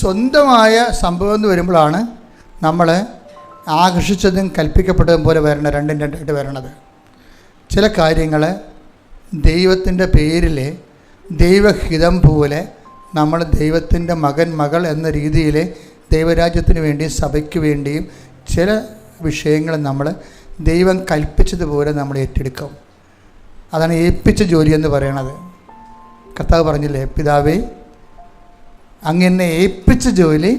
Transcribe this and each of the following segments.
സ്വന്തമായ സംഭവം എന്ന് വരുമ്പോഴാണ് നമ്മൾ ആകർഷിച്ചതും കൽപ്പിക്കപ്പെട്ടതും പോലെ വരണം, രണ്ടും രണ്ടായിട്ട് വരണത്. ചില കാര്യങ്ങൾ ദൈവത്തിൻ്റെ പേരിൽ ദൈവഹിതം പോലെ നമ്മൾ ദൈവത്തിൻ്റെ മകൻ മകൾ എന്ന രീതിയിൽ ദൈവരാജ്യത്തിന് വേണ്ടിയും സഭയ്ക്ക് വേണ്ടിയും ചില വിഷയങ്ങൾ നമ്മൾ ദൈവം കൽപ്പിച്ചതുപോലെ നമ്മൾ ഏറ്റെടുക്കും. അതാണ് ഏൽപ്പിച്ച ജോലി എന്ന് പറയണത്. കർത്താവ് പറഞ്ഞില്ലേ, പിതാവേ അങ്ങ് എന്നെ ഏൽപ്പിച്ച ജോലി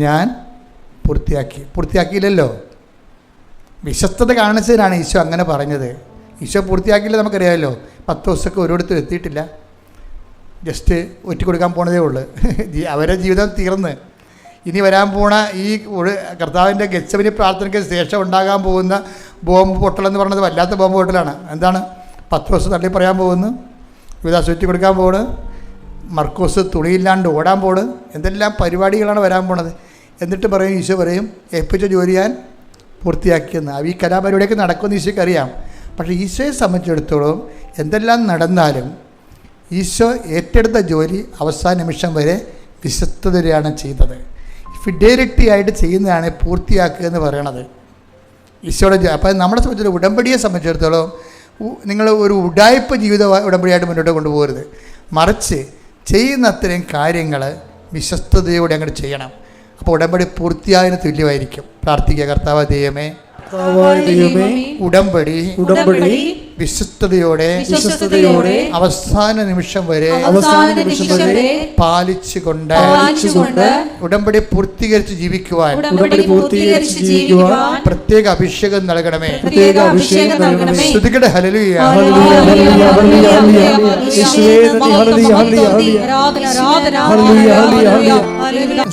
ഞാൻ പൂർത്തിയാക്കിയില്ലല്ലോ. വിശ്വസ്തത കാണിച്ചതിനാണ് ഈശോ അങ്ങനെ പറഞ്ഞത്. ഈശോ പൂർത്തിയാക്കിയില്ല നമുക്കറിയാമല്ലോ. 10 ദിവസമൊക്കെ ഓരോരുത്തരും എത്തിയിട്ടില്ല, ജസ്റ്റ് ഒറ്റിക്കൊടുക്കാൻ പോണതേ ഉള്ളൂ. അവരുടെ ജീവിതം തീർന്ന് ഇനി വരാൻ പോണ ഈ കർത്താവിൻ്റെ ഗെത്സമനി പ്രാർത്ഥനയ്ക്ക് ശേഷം ഉണ്ടാകാൻ പോകുന്ന ബോംബ് പൊട്ടലെന്ന് പറയുന്നത് വല്ലാത്ത ബോംബ് പൊട്ടലാണ്. എന്താണ്? 10 ദിവസം തള്ളി പറയാൻ പോകുന്നു, യുവദാസ് ഒറ്റി കൊടുക്കാൻ പോണ്, മർക്കോസ് തുണിയില്ലാണ്ട് ഓടാൻ പോണ്, എന്തെല്ലാം പരിപാടികളാണ് വരാൻ പോണത്. എന്നിട്ട് പറയും, ഈശോ പറയും ഏൽപ്പിച്ച ജോലി ഞാൻ പൂർത്തിയാക്കിയെന്ന്. ഈ കലാപരിപാടിയൊക്കെ നടക്കുമെന്ന് ഈശോയ്ക്ക് അറിയാം. പക്ഷേ ഈശോയെ സംബന്ധിച്ചിടത്തോളം എന്തെല്ലാം നടന്നാലും ഈശോ ഏറ്റെടുത്ത ജോലി അവസാന നിമിഷം വരെ വിശ്വസ്തതയാണ് ചെയ്തത്. ഫിഡേലിറ്റി ആയിട്ട് ചെയ്യുന്നതാണ് പൂർത്തിയാക്കുക എന്ന് പറയണത് ഈശോയുടെ. അപ്പോൾ നമ്മളെ സംബന്ധിച്ചിടത്തോളം ഉടമ്പടിയെ സംബന്ധിച്ചിടത്തോളം നിങ്ങൾ ഒരു ഉഡായിപ്പ് ജീവിത ഉടമ്പടിയായിട്ട് മുന്നോട്ട് കൊണ്ടുപോകരുത്. മറിച്ച് ചെയ്യുന്ന അത്രയും കാര്യങ്ങൾ വിശ്വസ്തയോടെ അങ്ങോട്ട് ചെയ്യണം. അപ്പോൾ ഉടമ്പടി പൂർത്തിയായതിന് തുല്യമായിരിക്കും. പ്രാർത്ഥിക്കുക, കർത്താവ് ദൈവമേ, ഉടമ്പടി വിശ്വസ്തയോടെ അവസാന നിമിഷം വരെ പാലിച്ചുകൊണ്ട് ഉടമ്പടി പൂർത്തീകരിച്ച് ജീവിക്കുവാൻ പ്രത്യേക അഭിഷേകം നൽകണമേ. സ്തുതിക്കട്ടെ, ഹല്ലേലൂയ.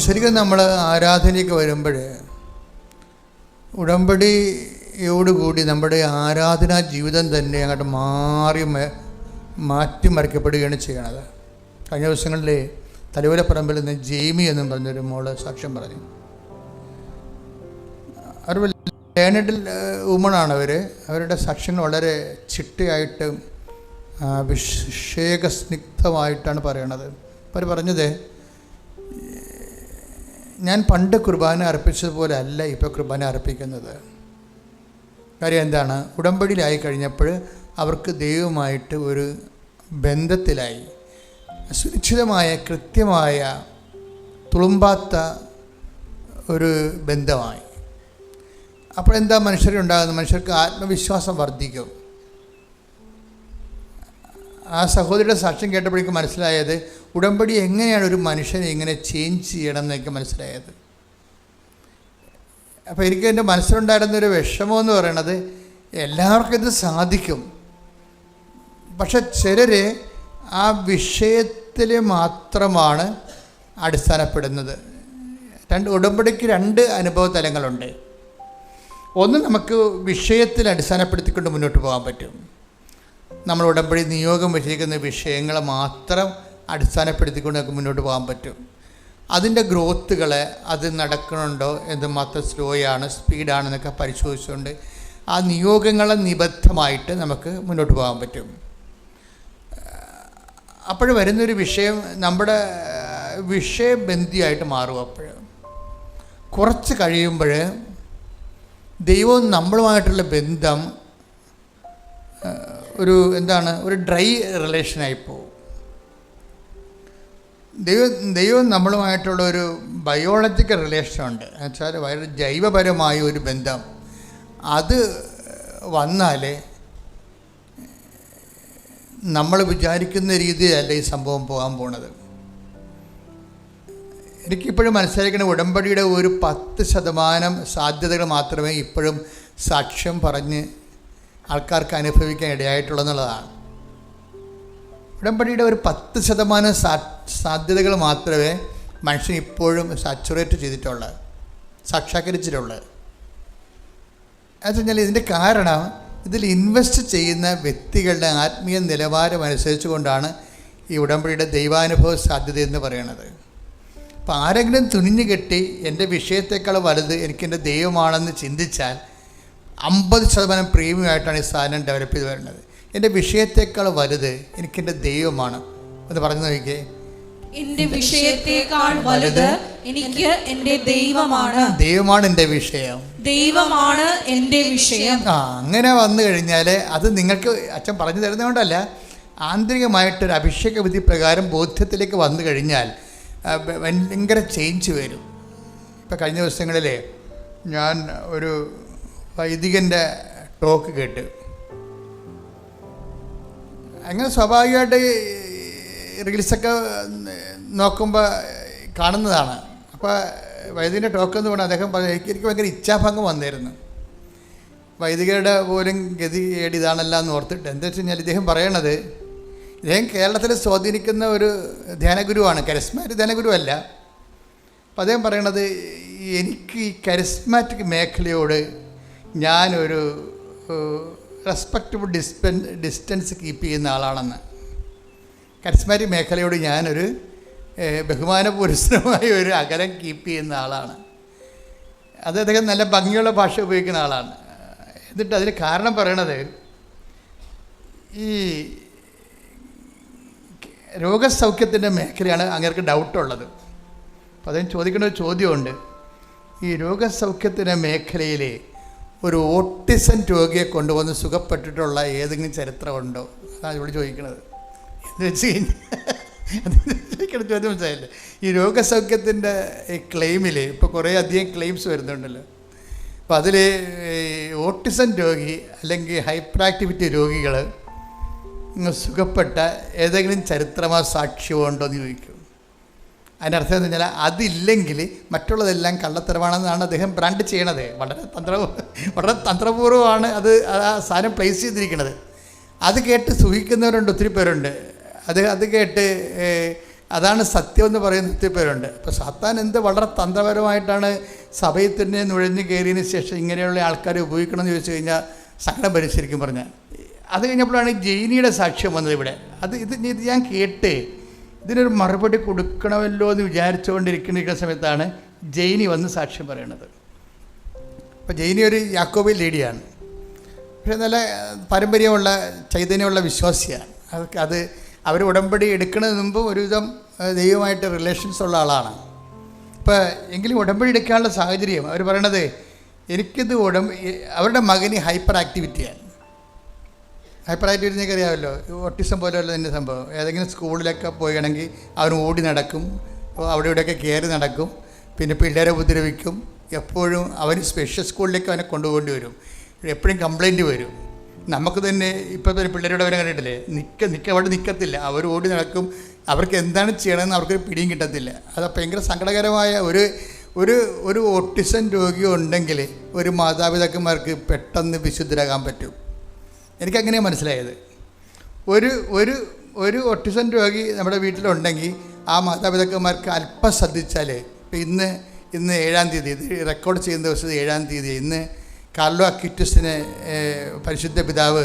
ശരിക്കും നമ്മൾ ആരാധനയ്ക്ക് വരുമ്പോൾ ഉടമ്പടിയോടുകൂടി നമ്മുടെ ആരാധനാ ജീവിതം തന്നെ അങ്ങോട്ട് മാറ്റിമറിക്കപ്പെടുകയാണ് ചെയ്യണത്. കഴിഞ്ഞ ദിവസങ്ങളിൽ തലവലപ്പറമ്പിൽ നിന്ന് ജെയ്മി എന്നും പറഞ്ഞൊരു മോള് സാക്ഷ്യം പറഞ്ഞു. അവർ ലേണഡ് വുമണാണ്. അവരുടെ സാക്ഷ്യങ്ങൾ വളരെ ചിട്ടയായിട്ട് അഭിഷേകസ്നിഗ്ധമായിട്ടാണ് പറയണത്. അവർ പറഞ്ഞത്, ഞാൻ പണ്ട് കുർബാന അർപ്പിച്ചതുപോലെ അല്ല ഇപ്പോൾ കുർബാന അർപ്പിക്കുന്നത്. കാര്യം എന്താണ്? ഉടമ്പടിയിലായി കഴിഞ്ഞപ്പോൾ അവർക്ക് ദൈവമായിട്ട് ഒരു ബന്ധത്തിലായി, സുരക്ഷിതമായ കൃത്യമായ തുളുമ്പാത്ത ഒരു ബന്ധമായി. അപ്പോഴെന്താ മനുഷ്യരുണ്ടാകുന്നത്? മനുഷ്യർക്ക് ആത്മവിശ്വാസം വർദ്ധിക്കും. ആ സഹോദരിയുടെ സാക്ഷ്യം കേട്ടപ്പോഴേക്കും മനസ്സിലായത് ഉടമ്പടി എങ്ങനെയാണ് ഒരു മനുഷ്യനെ ഇങ്ങനെ ചേഞ്ച് ചെയ്യണം എന്നൊക്കെ മനസ്സിലായത്. അപ്പോൾ എനിക്ക് എൻ്റെ മനസ്സിലുണ്ടായിരുന്നൊരു വിഷമമെന്ന് പറയണത്, എല്ലാവർക്കും ഇത് സാധിക്കും, പക്ഷെ ചിലർ ആ വിഷയത്തിൽ മാത്രമാണ് അടിസ്ഥാനപ്പെടുന്നത്. ഉടമ്പടിക്ക് 2 അനുഭവ തലങ്ങളുണ്ട്. ഒന്ന്, നമുക്ക് വിഷയത്തിൽ അടിസ്ഥാനപ്പെടുത്തിക്കൊണ്ട് മുന്നോട്ട് പോകാൻ പറ്റും. നമ്മൾ ഉടമ്പടി നിയോഗം വെച്ചിരിക്കുന്ന വിഷയങ്ങളെ മാത്രം അടിസ്ഥാനപ്പെടുത്തിക്കൊണ്ട് നമുക്ക് മുന്നോട്ട് പോകാൻ പറ്റും. അതിൻ്റെ ഗ്രോത്തുകൾ അത് നടക്കണുണ്ടോ, എന്തുമാത്രം സ്ലോയാണ് സ്പീഡാണെന്നൊക്കെ പരിശോധിച്ചുകൊണ്ട് ആ നിയോഗങ്ങളെ നിബദ്ധമായിട്ട് നമുക്ക് മുന്നോട്ട് പോകാൻ പറ്റും. അപ്പോൾ വരുന്നൊരു വിഷയം നമ്മുടെ വിഷയബന്ധിയായിട്ട് മാറും. അപ്പോൾ കുറച്ച് കഴിയുമ്പോൾ ദൈവവും നമ്മളുമായിട്ടുള്ള ബന്ധം ഒരു ഡ്രൈ റിലേഷനായി പോകും. ദൈവം നമ്മളുമായിട്ടുള്ള ഒരു ബയോളജിക്കൽ റിലേഷനുണ്ട്, എന്നുവെച്ചാൽ വളരെ ജൈവപരമായ ഒരു ബന്ധം. അത് വന്നാൽ നമ്മൾ വിചാരിക്കുന്ന രീതിയിലല്ല ഈ സംഭവം പോകാൻ പോണത്. എനിക്കിപ്പോഴും മനസ്സിലാക്കുന്ന ഉടമ്പടിയുടെ ഒരു 10% സാധ്യതകൾ മാത്രമേ ഇപ്പോഴും സാക്ഷ്യം പറഞ്ഞ് ആൾക്കാർക്ക് അനുഭവിക്കാൻ ഇടയായിട്ടുള്ളതെന്നുള്ളതാണ്. ഉടമ്പടിയുടെ ഒരു 10% സാധ്യതകൾ മാത്രമേ മനുഷ്യൻ ഇപ്പോഴും സാച്ചുറേറ്റ് ചെയ്തിട്ടുള്ളത്, സാക്ഷാത്കരിച്ചിട്ടുള്ളത്. എന്ന് വെച്ചാൽ ഇതിൻ്റെ കാരണം ഇതിൽ ഇൻവെസ്റ്റ് ചെയ്യുന്ന വ്യക്തികളുടെ ആത്മീയ നിലവാരം അനുസരിച്ച് കൊണ്ടാണ് ഈ ഉടമ്പടിയുടെ ദൈവാനുഭവ സാധ്യത എന്ന് പറയുന്നത്. അപ്പോൾ ആരെങ്കിലും തുനിഞ്ഞു കെട്ടി എൻ്റെ വിഷയത്തേക്കാൾ വലുത് എനിക്കെൻ്റെ ദൈവമാണെന്ന് ചിന്തിച്ചാൽ 50% പ്രീമിയമായിട്ടാണ് ഈ സാധനം ഡെവലപ്പ് ചെയ്ത് വരുന്നത്. എൻ്റെ വിഷയത്തേക്കാൾ വലുത് എനിക്കെൻ്റെ ദൈവമാണ് എന്ന് പറഞ്ഞു നോക്കിയേ. എന്റെ വിഷയത്തെക്കാൾ വലുത് എനിക്ക് എന്റെ ദൈവമാണ്. ദൈവമാണ് എൻ്റെ വിഷയം, ദൈവമാണ് എൻ്റെ വിഷയം. അങ്ങനെ വന്നു കഴിഞ്ഞാൽ അത് നിങ്ങൾക്ക് അച്ഛൻ പറഞ്ഞു തരുന്നതുകൊണ്ടല്ല, ആന്തരികമായിട്ടൊരു അഭിഷേക വിധി പ്രകാരം ബോധ്യത്തിലേക്ക് വന്നു കഴിഞ്ഞാൽ ഭയങ്കര ചേഞ്ച് വരും. ഇപ്പം കഴിഞ്ഞ ദിവസങ്ങളിൽ ഞാൻ ഒരു വൈദികൻ്റെ ടോക്ക് കേട്ട്, അങ്ങനെ സ്വാഭാവികമായിട്ട് റീൽസൊക്കെ നോക്കുമ്പോൾ കാണുന്നതാണ്. അപ്പോൾ വൈദികൻ്റെ ടോക്ക് എന്ന് പറഞ്ഞാൽ അദ്ദേഹം പറഞ്ഞു, എനിക്ക് ഭയങ്കര ഇച്ഛാഭംഗം വന്നിരുന്നു. വൈദികരുടെ പോലും ഗതികേട് ഇതാണല്ല എന്ന് ഓർത്തിട്ട്. എന്താ വെച്ച് കഴിഞ്ഞാൽ ഇദ്ദേഹം പറയണത്, ഇദ്ദേഹം കേരളത്തിൽ സ്വാധീനിക്കുന്ന ഒരു ധ്യാനഗുരുവാണ്, കരിസ്മാറ്റിക് ധ്യാനഗുരുവല്ല. അപ്പം അദ്ദേഹം പറയണത്, എനിക്ക് ഈ കരിസ്മാറ്റിക് മേഖലയോട് ഞാനൊരു റെസ്പെക്റ്റബിൾ ഡിസ്റ്റൻസ് കീപ്പ് ചെയ്യുന്ന ആളാണെന്ന്. കരിസ്മാറ്റിക് മേഖലയോട് ഞാനൊരു ബഹുമാനപുരസ്സരമായ ഒരു അകലം കീപ്പ് ചെയ്യുന്ന ആളാണ്. അത് അദ്ദേഹം നല്ല ഭംഗിയുള്ള ഭാഷ ഉപയോഗിക്കുന്ന ആളാണ്. എന്നിട്ട് അതിന് കാരണം പറയണത്, ഈ രോഗസൗഖ്യത്തിൻ്റെ മേഖലയാണ് അങ്ങേർക്ക് ഡൗട്ടുള്ളത്. അപ്പോൾ അദ്ദേഹം ചോദിക്കുന്ന ഒരു ചോദ്യമുണ്ട്, ഈ രോഗസൗഖ്യത്തിൻ്റെ മേഖലയിൽ ഒരു ഓട്ടിസം രോഗിയെ കൊണ്ടുവന്ന് സുഖപ്പെട്ടിട്ടുള്ള ഏതെങ്കിലും ചരിത്രമുണ്ടോ? അതാണ് ഇവിടെ ചോദിക്കുന്നത്. എന്ന് വെച്ച് കഴിഞ്ഞാൽ ചോദ്യം മനസ്സിലായില്ലേ? ഈ രോഗസൗഖ്യത്തിൻ്റെ ക്ലെയിമിൽ ഇപ്പോൾ കുറേ അധികം ക്ലെയിംസ് വരുന്നുണ്ടല്ലോ. അപ്പോൾ അതിൽ ഓട്ടിസം രോഗി അല്ലെങ്കിൽ ഹൈപ്പർ ആക്ടിവിറ്റി രോഗികൾ സുഖപ്പെട്ട ഏതെങ്കിലും ചരിത്രമോ സാക്ഷ്യമോ ഉണ്ടോ എന്ന് ചോദിക്കും. അതിൻ്റെ അർത്ഥം എന്ന് പറഞ്ഞാൽ അതില്ലെങ്കിൽ മറ്റുള്ളതെല്ലാം കള്ളത്തരമാണെന്നാണ് അദ്ദേഹം ബ്രാൻഡ് ചെയ്യണത്. വളരെ തന്ത്രപൂർവ്വമാണ് അത് ആ സാധനം പ്ലേസ് ചെയ്തിരിക്കുന്നത്. അത് കേട്ട് സുഖിക്കുന്നവരുണ്ട്, ഒത്തിരി പേരുണ്ട്. അത് കേട്ട് അതാണ് സത്യമെന്ന് പറയുന്ന ഒത്തിരി പേരുണ്ട്. അപ്പോൾ സാത്താൻ വളരെ തന്ത്രപരമായിട്ടാണ് സഭയിൽ തന്നെ നുഴഞ്ഞു കയറിയതിന് ശേഷം ഇങ്ങനെയുള്ള ആൾക്കാരെ ഉപയോഗിക്കണമെന്ന് ചോദിച്ചു കഴിഞ്ഞാൽ സങ്കടം വരും ശരിക്കും പറഞ്ഞാൽ. അത് കഴിഞ്ഞപ്പോഴാണ് ജെയിനിയുടെ സാക്ഷ്യം വന്നത് ഇവിടെ. ഇത് ഞാൻ കേട്ട് ഇതിനൊരു മറുപടി കൊടുക്കണമല്ലോ എന്ന് വിചാരിച്ചുകൊണ്ടിരിക്കുന്ന സമയത്താണ് ജെയിനി വന്ന് സാക്ഷ്യം പറയണത്. അപ്പോൾ ജെയിനി ഒരു യാക്കോബൈ ലേഡിയാണ്, പക്ഷേ നല്ല പാരമ്പര്യമുള്ള ചൈതന്യമുള്ള വിശ്വാസിയാണ്. അത് അവർ ഉടമ്പടി എടുക്കുന്നതിന് മുമ്പ് ഒരുവിധം ദൈവമായിട്ട് റിലേഷൻസ് ഉള്ള ആളാണ്. ഇപ്പോൾ എങ്കിലും ഉടമ്പടി എടുക്കാനുള്ള സാഹചര്യം അവർ പറയണത്, എനിക്കിത് അവരുടെ മകന് ഹൈപ്പർ ആക്ടിവിറ്റിയാണ്. ഹൈപ്പർ ആക്ടിവിറ്റി നിങ്ങൾക്ക് അറിയാമല്ലോ, ഓട്ടിസം പോലെയല്ല എൻ്റെ സംഭവം. ഏതെങ്കിലും സ്കൂളിലൊക്കെ പോവുകയാണെങ്കിൽ അവൻ ഓടി നടക്കും, അവിടെ ഇവിടെയൊക്കെ കയറി നടക്കും, പിന്നെ പിള്ളേരെ ഉപദ്രവിക്കും. എപ്പോഴും അവന് സ്പെഷ്യൽ സ്കൂളിലേക്ക് അവനെ കൊണ്ടുപോകേണ്ടി വരും, എപ്പോഴും കംപ്ലൈൻറ്റ് വരും. നമുക്ക് തന്നെ ഇപ്പോൾ തന്നെ പിള്ളേരോട് അവരെ കണ്ടിട്ടില്ലേ, അവിടെ നിൽക്കത്തില്ല, അവർ ഓടി നടക്കും. അവർക്ക് എന്താണ് ചെയ്യണമെന്ന് അവർക്കൊരു പിടിയും കിട്ടത്തില്ല. അത് ഭയങ്കര സങ്കടകരമായ ഒരു ഓട്ടിസം രോഗി ഉണ്ടെങ്കിൽ ഒരു മാതാപിതാക്കന്മാർക്ക് പെട്ടെന്ന് വിശുദ്ധരാകാൻ പറ്റും. എനിക്കങ്ങനെയാണ് മനസ്സിലായത്. ഒരു ഓട്ടിസം രോഗി നമ്മുടെ വീട്ടിലുണ്ടെങ്കിൽ ആ മാതാപിതാക്കന്മാർക്ക് അല്പം ശ്രദ്ധിച്ചാൽ, ഇപ്പോൾ ഇന്ന് 7-ാം തീയതി, ഇത് റെക്കോർഡ് ചെയ്യുന്ന ദിവസം 7-ാം തീയതി, ഇന്ന് കാർലോ അക്വിറ്റസിനെ പരിശുദ്ധ പിതാവ്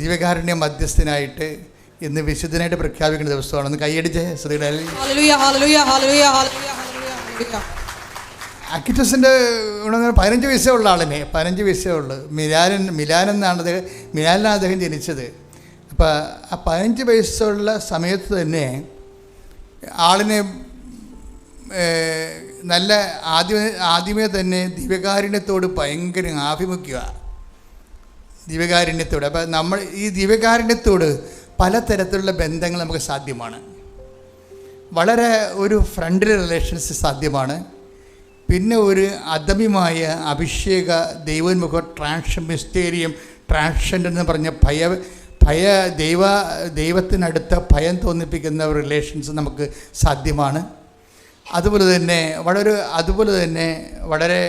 ദിവ്യകാരുണ്യ മധ്യസ്ഥനായിട്ട് ഇന്ന് വിശുദ്ധനായിട്ട് പ്രഖ്യാപിക്കുന്ന ദിവസമാണ്. ഒന്ന് കൈയടിച്ച് ശ്രീകൾ. അക്വിറ്റസിൻ്റെ 15 വയസ്സേ ഉള്ള ആളിനെ, 15 വയസ്സേ ഉള്ളൂ. മിലാനെന്നാണ് മിലാനിലാണ് അദ്ദേഹം ജനിച്ചത്. അപ്പോൾ ആ 15 വയസ്സുള്ള സമയത്ത് തന്നെ ആളിനെ നല്ല ആദ്യമേ തന്നെ ദിവ്യകാരുണ്യത്തോട് ഭയങ്കര ആഭിമുഖ്യമാണ്, ദിവ്യകാരുണ്യത്തോട്. അപ്പോൾ നമ്മൾ ഈ ദിവ്യകാരുണ്യത്തോട് പലതരത്തിലുള്ള ബന്ധങ്ങൾ നമുക്ക് സാധ്യമാണ്. വളരെ ഒരു ഫ്രണ്ട്ലി റിലേഷൻസ് സാധ്യമാണ്. പിന്നെ ഒരു അദമ്യമായ അഭിഷേക ദൈവോന്മുഖ മിസ്റ്റേരിയം ട്രാൻഷൻ എന്ന് പറഞ്ഞ ദൈവത്തിനടുത്ത ഭയം തോന്നിപ്പിക്കുന്ന റിലേഷൻസ് നമുക്ക് സാധ്യമാണ്. അതുപോലെ തന്നെ വളരെ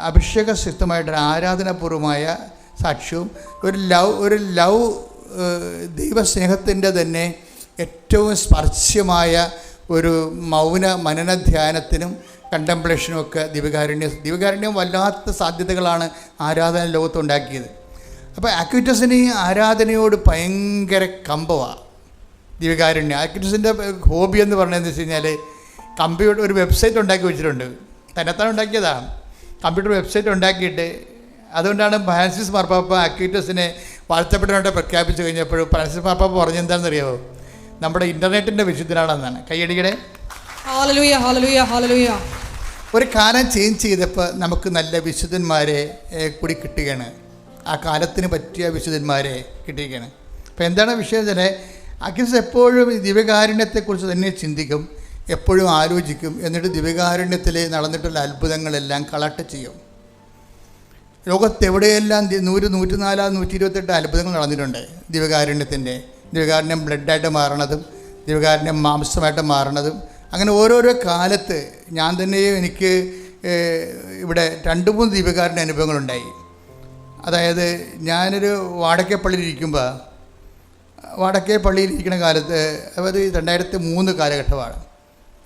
അഭിഷേകസിദ്ധമായിട്ടൊരു ആരാധനാപൂർവമായ സാക്ഷ്യവും ഒരു ലവ് ദൈവസ്നേഹത്തിൻ്റെ തന്നെ ഏറ്റവും സ്പർശ്യമായ ഒരു മൗന മനനധ്യാനത്തിനും കണ്ടംപ്ലേഷനും ഒക്കെ ദിവ്യകാരുണ്യം വല്ലാത്ത സാധ്യതകളാണ് ആരാധന ലോകത്തുണ്ടാക്കിയത്. അപ്പോൾ അക്വിറ്റസിന് ഈ ആരാധനയോട് ഭയങ്കര കമ്പമാണ് ദിവ്യകാരുണ്യം. അക്വിറ്റസിൻ്റെ ഹോബി എന്ന് പറഞ്ഞതെന്ന് വെച്ച് കഴിഞ്ഞാൽ കമ്പ്യൂട്ടർ ഒരു വെബ്സൈറ്റ് ഉണ്ടാക്കി വെച്ചിട്ടുണ്ട്, തന്നെത്താൻ ഉണ്ടാക്കിയതാണ്. കമ്പ്യൂട്ടർ വെബ്സൈറ്റ് ഉണ്ടാക്കിയിട്ട് അതുകൊണ്ടാണ് ഫ്രാൻസിസ് മാർപ്പാപ്പ അക്വിറ്റസിനെ വാഴ്ത്തപ്പെട്ടവനായിട്ട് പ്രഖ്യാപിച്ചു കഴിഞ്ഞപ്പോൾ ഫ്രാൻസിസ് മാർപ്പാപ്പ പറഞ്ഞെന്താണെന്നറിയാമോ? നമ്മുടെ ഇൻ്റർനെറ്റിൻ്റെ വിശുദ്ധനാണെന്നാണ്. കൈയടിക്കടെ. Hallelujah, hallelujah, hallelujah. ഒരു കാലം ചേഞ്ച് ചെയ്തപ്പോൾ നമുക്ക് നല്ല വിശുദ്ധന്മാരെ കൂടി കിട്ടുകയാണ്. ആ കാലത്തിന് പറ്റിയ വിശുദ്ധന്മാരെ കിട്ടുകയാണ്. അപ്പോൾ എന്താണ് വിഷയം തന്നെ, അഖിൽസ് എപ്പോഴും ദിവ്യകാരുണ്യത്തെക്കുറിച്ച് തന്നെ ചിന്തിക്കും, എപ്പോഴും ആലോചിക്കും. എന്നിട്ട് ദിവ്യകാരുണ്യത്തിൽ നടന്നിട്ടുള്ള അത്ഭുതങ്ങളെല്ലാം കളക്ട് ചെയ്യും. ലോകത്തെവിടെയെല്ലാം 100, 104, 128 അത്ഭുതങ്ങൾ നടന്നിട്ടുണ്ട് ദിവ്യകാരുണ്യത്തിൻ്റെ. ദിവ്യകാരുണ്യം ബ്ലഡായിട്ട് മാറണതും ദിവ്യകാരുണ്യം മാംസമായിട്ട് മാറണതും അങ്ങനെ ഓരോരോ കാലത്ത് ഞാൻ തന്നെ എനിക്ക് ഇവിടെ 2-3 ദിവ്യകാരുണ്യ അനുഭവങ്ങളുണ്ടായി. അതായത് ഞാനൊരു വാടക്കപ്പള്ളിയിലിരിക്കുമ്പോൾ, വാടക്കപ്പള്ളിയിലിരിക്കുന്ന കാലത്ത് അത് 2003 കാലഘട്ടമാണ്.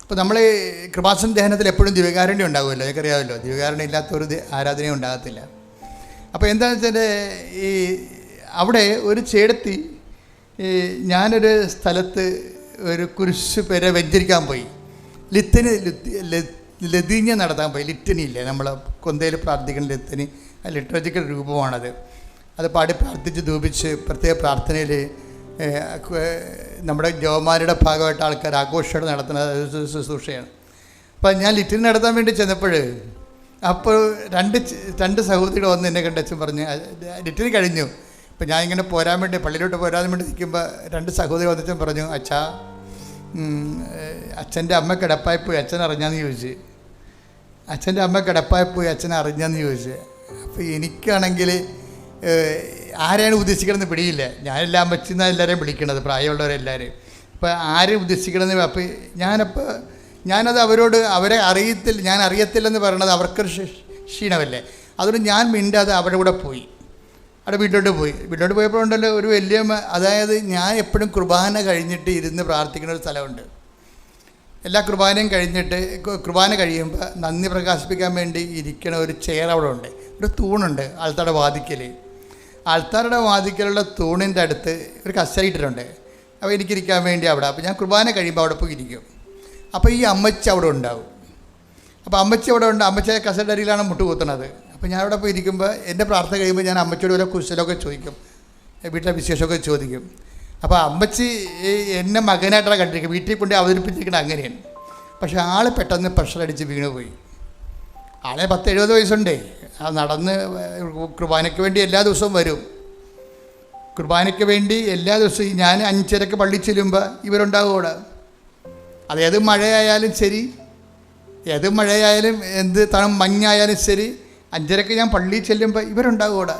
അപ്പോൾ നമ്മൾ കൃപാസന ധ്യാനത്തിൽ എപ്പോഴും ദിവ്യകാരുണ്യം ഉണ്ടാകുമല്ലോ, എനിക്കറിയാമല്ലോ. ദിവ്യകാരുണ്യം ഇല്ലാത്തൊരു ആരാധനയും ഉണ്ടാകത്തില്ല. അപ്പോൾ എന്താണെന്ന് വെച്ചാൽ ഈ അവിടെ ഒരു ചേടത്തി, ഞാനൊരു സ്ഥലത്ത് ഒരു കുരിശ് പേരെ വെഞ്ചരിക്കാൻ പോയി. ലതീഞ്ഞ നടത്താൻ പോയി. ലിറ്റനി ഇല്ലേ, നമ്മൾ കൊന്തയിൽ പ്രാർത്ഥിക്കുന്ന ലിറ്റനി, ലിറ്ററജിക്കൽ രൂപമാണത്. അത് പാടി പ്രാർത്ഥിച്ച് ധൂപിച്ച് പ്രത്യേക പ്രാർത്ഥനയിൽ നമ്മുടെ ജവന്മാരുടെ ഭാഗമായിട്ട് ആൾക്കാർ ആഘോഷമായിട്ട് നടത്തുന്ന ശുശ്രൂഷയാണ്. അപ്പം ഞാൻ ലിറ്റനി നടത്താൻ വേണ്ടി ചെന്നപ്പോൾ അപ്പോൾ രണ്ട് സഹോദരികൾ വന്ന് എന്നെ കണ്ടച്ഛൻ പറഞ്ഞു, ലിറ്റനി കഴിഞ്ഞു. അപ്പം ഞാൻ ഇങ്ങനെ പോരാൻ വേണ്ടി പള്ളിയിലോട്ട് പോരാൻ വേണ്ടി നിൽക്കുമ്പോൾ 2 സഹോദരി വന്നിട്ടും പറഞ്ഞു, അച്ഛാ അച്ഛൻ്റെ അമ്മ കിടപ്പായിപ്പോയി, അച്ഛൻ അറിഞ്ഞാന്ന് ചോദിച്ചു. അച്ഛൻ്റെ അമ്മ കിടപ്പായിപ്പോയി, അച്ഛൻ അറിഞ്ഞാന്ന് ചോദിച്ചു. അപ്പോൾ എനിക്കാണെങ്കിൽ ആരെയാണ് ഉദ്ദേശിക്കണമെന്ന് പിടിയില്ല. ഞാനെല്ലാം വെച്ചെന്നാണ് എല്ലാവരെയും വിളിക്കണത്, പ്രായമുള്ളവരെല്ലാവരും. അപ്പോൾ ആരെയും ഉദ്ദേശിക്കണമെന്ന്. അപ്പോൾ ഞാനത് അവരെ ഞാൻ അറിയത്തില്ലെന്ന് പറയണത് അവർക്കൊരു ക്ഷീണമല്ലേ. അതുകൊണ്ട് ഞാൻ മിണ്ടാതെ അവരുടെ കൂടെ പോയി, അവിടെ വീട്ടിലോട്ട് പോയപ്പോഴുണ്ടല്ലോ ഒരു വലിയ, അതായത് ഞാൻ എപ്പോഴും കുർബാന കഴിഞ്ഞിട്ട് ഇരുന്ന് പ്രാർത്ഥിക്കുന്ന ഒരു സ്ഥലമുണ്ട്. എല്ലാ കുർബാനയും കഴിഞ്ഞിട്ട് കുർബാന കഴിയുമ്പോൾ നന്ദി പ്രകാശിപ്പിക്കാൻ വേണ്ടി ഇരിക്കണ ഒരു ചെയർ അവിടെ ഉണ്ട്, ഒരു തൂണുണ്ട് ആൾത്താരുടെ വാതിക്കൽ. ആൾത്താരുടെ വാതിക്കലുള്ള തൂണിൻ്റെ അടുത്ത് ഒരു കസേര ഇട്ടിട്ടുണ്ട്. അപ്പോൾ എനിക്കിരിക്കാൻ വേണ്ടി അവിടെ. അപ്പോൾ ഞാൻ കുർബാന കഴിയുമ്പോൾ അവിടെ പോയി ഇരിക്കും. അപ്പോൾ ഈ അമ്മച്ചി അവിടെ ഉണ്ടാവും. അപ്പോൾ അമ്മച്ചി അവിടെ ഉണ്ട്. അമ്മച്ചിയെ കസേരയുടെ അരിയിലാണ് മുട്ട് കുത്തുന്നത്. അപ്പോൾ ഞാൻ അവിടെ പോയി ഇരിക്കുമ്പോൾ എൻ്റെ പ്രാർത്ഥന കഴിയുമ്പോൾ ഞാൻ അമ്മച്ചിയോട് വല്ല കുശലമൊക്കെ ചോദിക്കും, വീട്ടിലെ വിശേഷമൊക്കെ ചോദിക്കും. അപ്പോൾ അമ്മച്ചി എന്നെ മകനായിട്ടാണ് കണ്ടിരിക്കുക, വീട്ടിൽ കൊണ്ട് അവതരിപ്പിച്ചിരിക്കുന്നത് അങ്ങനെയാണ്. പക്ഷേ ആൾ പെട്ടെന്ന് പ്രഷർ അടിച്ച് വീണുപോയി. ആളെ 10-70 വയസ്സുണ്ടേ. നടന്ന് കുർബാനയ്ക്ക് വേണ്ടി എല്ലാ ദിവസവും വരും. കുർബാനയ്ക്ക് വേണ്ടി എല്ലാ ദിവസവും ഞാൻ 5:30 പള്ളി ചെല്ലുമ്പോൾ ഇവരുണ്ടാവും അവിടെ. അതേത് മഴയായാലും ശരി, ഏത് മഴയായാലും എന്ത് മഞ്ഞായാലും ശരി, 5:30 ഞാൻ പള്ളിയിൽ ചെല്ലുമ്പോൾ ഇവരുണ്ടാകും അവിടെ.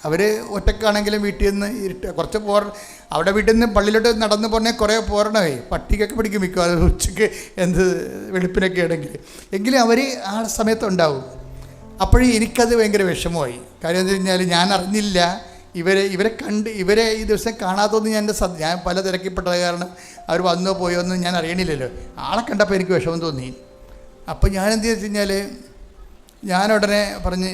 അവർ ഒറ്റക്കാണെങ്കിലും വീട്ടിൽ നിന്ന് കുറച്ച് അവിടെ വീട്ടിൽ നിന്ന് പള്ളിയിലോട്ട് നടന്ന് പോരണേ കുറേ പോരണമേ, പട്ടിക്കൊക്കെ പിടിക്കും മിക്കവാറും ഉച്ചയ്ക്ക് എന്ത് വെളുപ്പിനൊക്കെ ആണെങ്കിൽ. എങ്കിലും അവർ ആ സമയത്തുണ്ടാവും. അപ്പോഴും എനിക്കത് ഭയങ്കര വിഷമമായി. കാര്യം എന്ന് വെച്ച് കഴിഞ്ഞാൽ ഞാൻ അറിഞ്ഞില്ല ഇവരെ ഈ ദിവസം കാണാത്തൊന്നും ഞാൻ പല തിരക്കിപ്പെട്ടത് കാരണം അവർ വന്നോ പോയോ ഒന്നും ഞാൻ അറിയണില്ലല്ലോ. ആളെ കണ്ടപ്പോൾ എനിക്ക് വിഷമം തോന്നി. അപ്പോൾ ഞാനെന്ത് വെച്ച് കഴിഞ്ഞാൽ ഞാൻ ഉടനെ പറഞ്ഞ്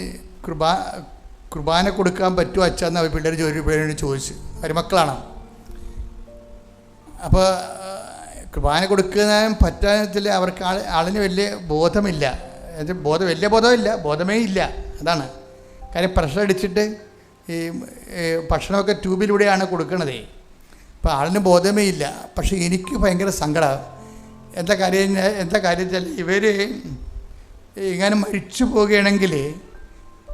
കുർബാന കൊടുക്കാൻ പറ്റുമോ അച്ഛന്ന് അവർ പിള്ളേരോട് ചോദിച്ചു. മരുമക്കളാണ്. അപ്പോൾ കുർബാന കൊടുക്കാൻ പറ്റാൻ അവർക്ക് ആളിന് വലിയ ബോധമില്ല. വലിയ ബോധമില്ല, ബോധമേ ഇല്ല. അതാണ് കാര്യം. പ്രഷർ അടിച്ചിട്ട് ഈ ഭക്ഷണമൊക്കെ ട്യൂബിലൂടെയാണ് കൊടുക്കണതേ. അപ്പോൾ ആളിന് ബോധമേ ഇല്ല. പക്ഷേ എനിക്ക് ഭയങ്കര സങ്കടം. എന്താ കാര്യം വെച്ചാൽ ഇവർ ഇങ്ങനെ മരിച്ചു പോവുകയാണെങ്കിൽ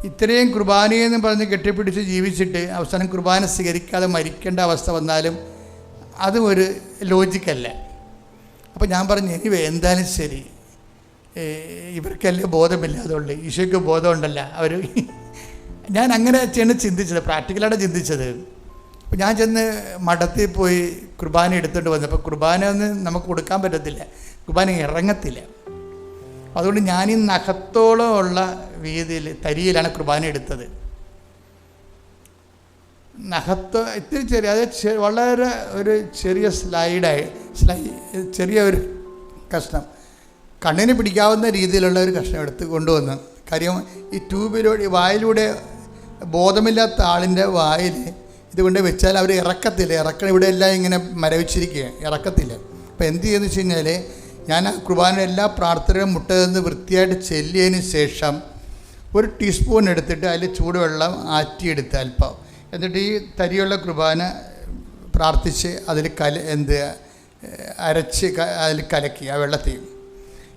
ഇത്രയും കുർബാനയെന്ന് പറഞ്ഞ് കെട്ടിപ്പിടിച്ച് ജീവിച്ചിട്ട് അവസാനം കുർബാന സ്വീകരിക്കാതെ മരിക്കേണ്ട അവസ്ഥ വന്നാലും അതും ഒരു ലോജിക്കല്ല. അപ്പോൾ ഞാൻ പറഞ്ഞു, എന്തായാലും ശരി, ഇവർക്കല്ലേ ബോധമില്ലാതുകൊണ്ട് ഈശോയ്ക്ക് ബോധമുണ്ടല്ല. ഞാൻ അങ്ങനെ ചിന്തിച്ചത്, പ്രാക്ടിക്കലായിട്ട് ചിന്തിച്ചത്. അപ്പോൾ ഞാൻ ചെന്ന് മഠത്തിൽ പോയി കുർബാന എടുത്തുകൊണ്ട് വന്നു. അപ്പോൾ കുർബാന ഒന്നും നമുക്ക് കൊടുക്കാൻ പറ്റത്തില്ല, കുർബാന ഇറങ്ങത്തില്ല. അതുകൊണ്ട് ഞാനീ നഖത്തോളം ഉള്ള വീതിയിൽ തരിയിലാണ് കുർബാന എടുത്തത്. ഇത്തിരി ചെറിയ, അത് വളരെ ഒരു ചെറിയ ചെറിയ ഒരു കഷ്ണം, കണ്ണിന് പിടിക്കാവുന്ന രീതിയിലുള്ള ഒരു കഷ്ണം എടുത്ത് കൊണ്ടുവന്നു. കാര്യം ഈ ട്യൂബിലൂടെ വായിലൂടെ ബോധമില്ലാത്ത ആളിൻ്റെ വായിൽ ഇതുകൊണ്ട് വെച്ചാൽ അവർ ഇറക്കത്തില്ല. ഇവിടെ എല്ലാം ഇങ്ങനെ മരവിച്ചിരിക്കുക, ഇറക്കത്തില്ല. അപ്പോൾ എന്ത് ചെയ്യുമെന്ന് വെച്ച് കഴിഞ്ഞാൽ ഞാൻ ആ കുർബാന എല്ലാ പ്രാർത്ഥനകളും മുട്ടതെന്ന് വൃത്തിയായിട്ട് ചെല്ലിയതിന് ശേഷം ഒരു ടീസ്പൂൺ എടുത്തിട്ട് അതിൽ ചൂടുവെള്ളം ആറ്റിയെടുത്ത് അല്പം, എന്നിട്ട് ഈ തരിയുള്ള കുർബാന പ്രാർത്ഥിച്ച് അതിൽ അരച്ച് അതിൽ കലക്കി ആ വെള്ളത്തിൽ.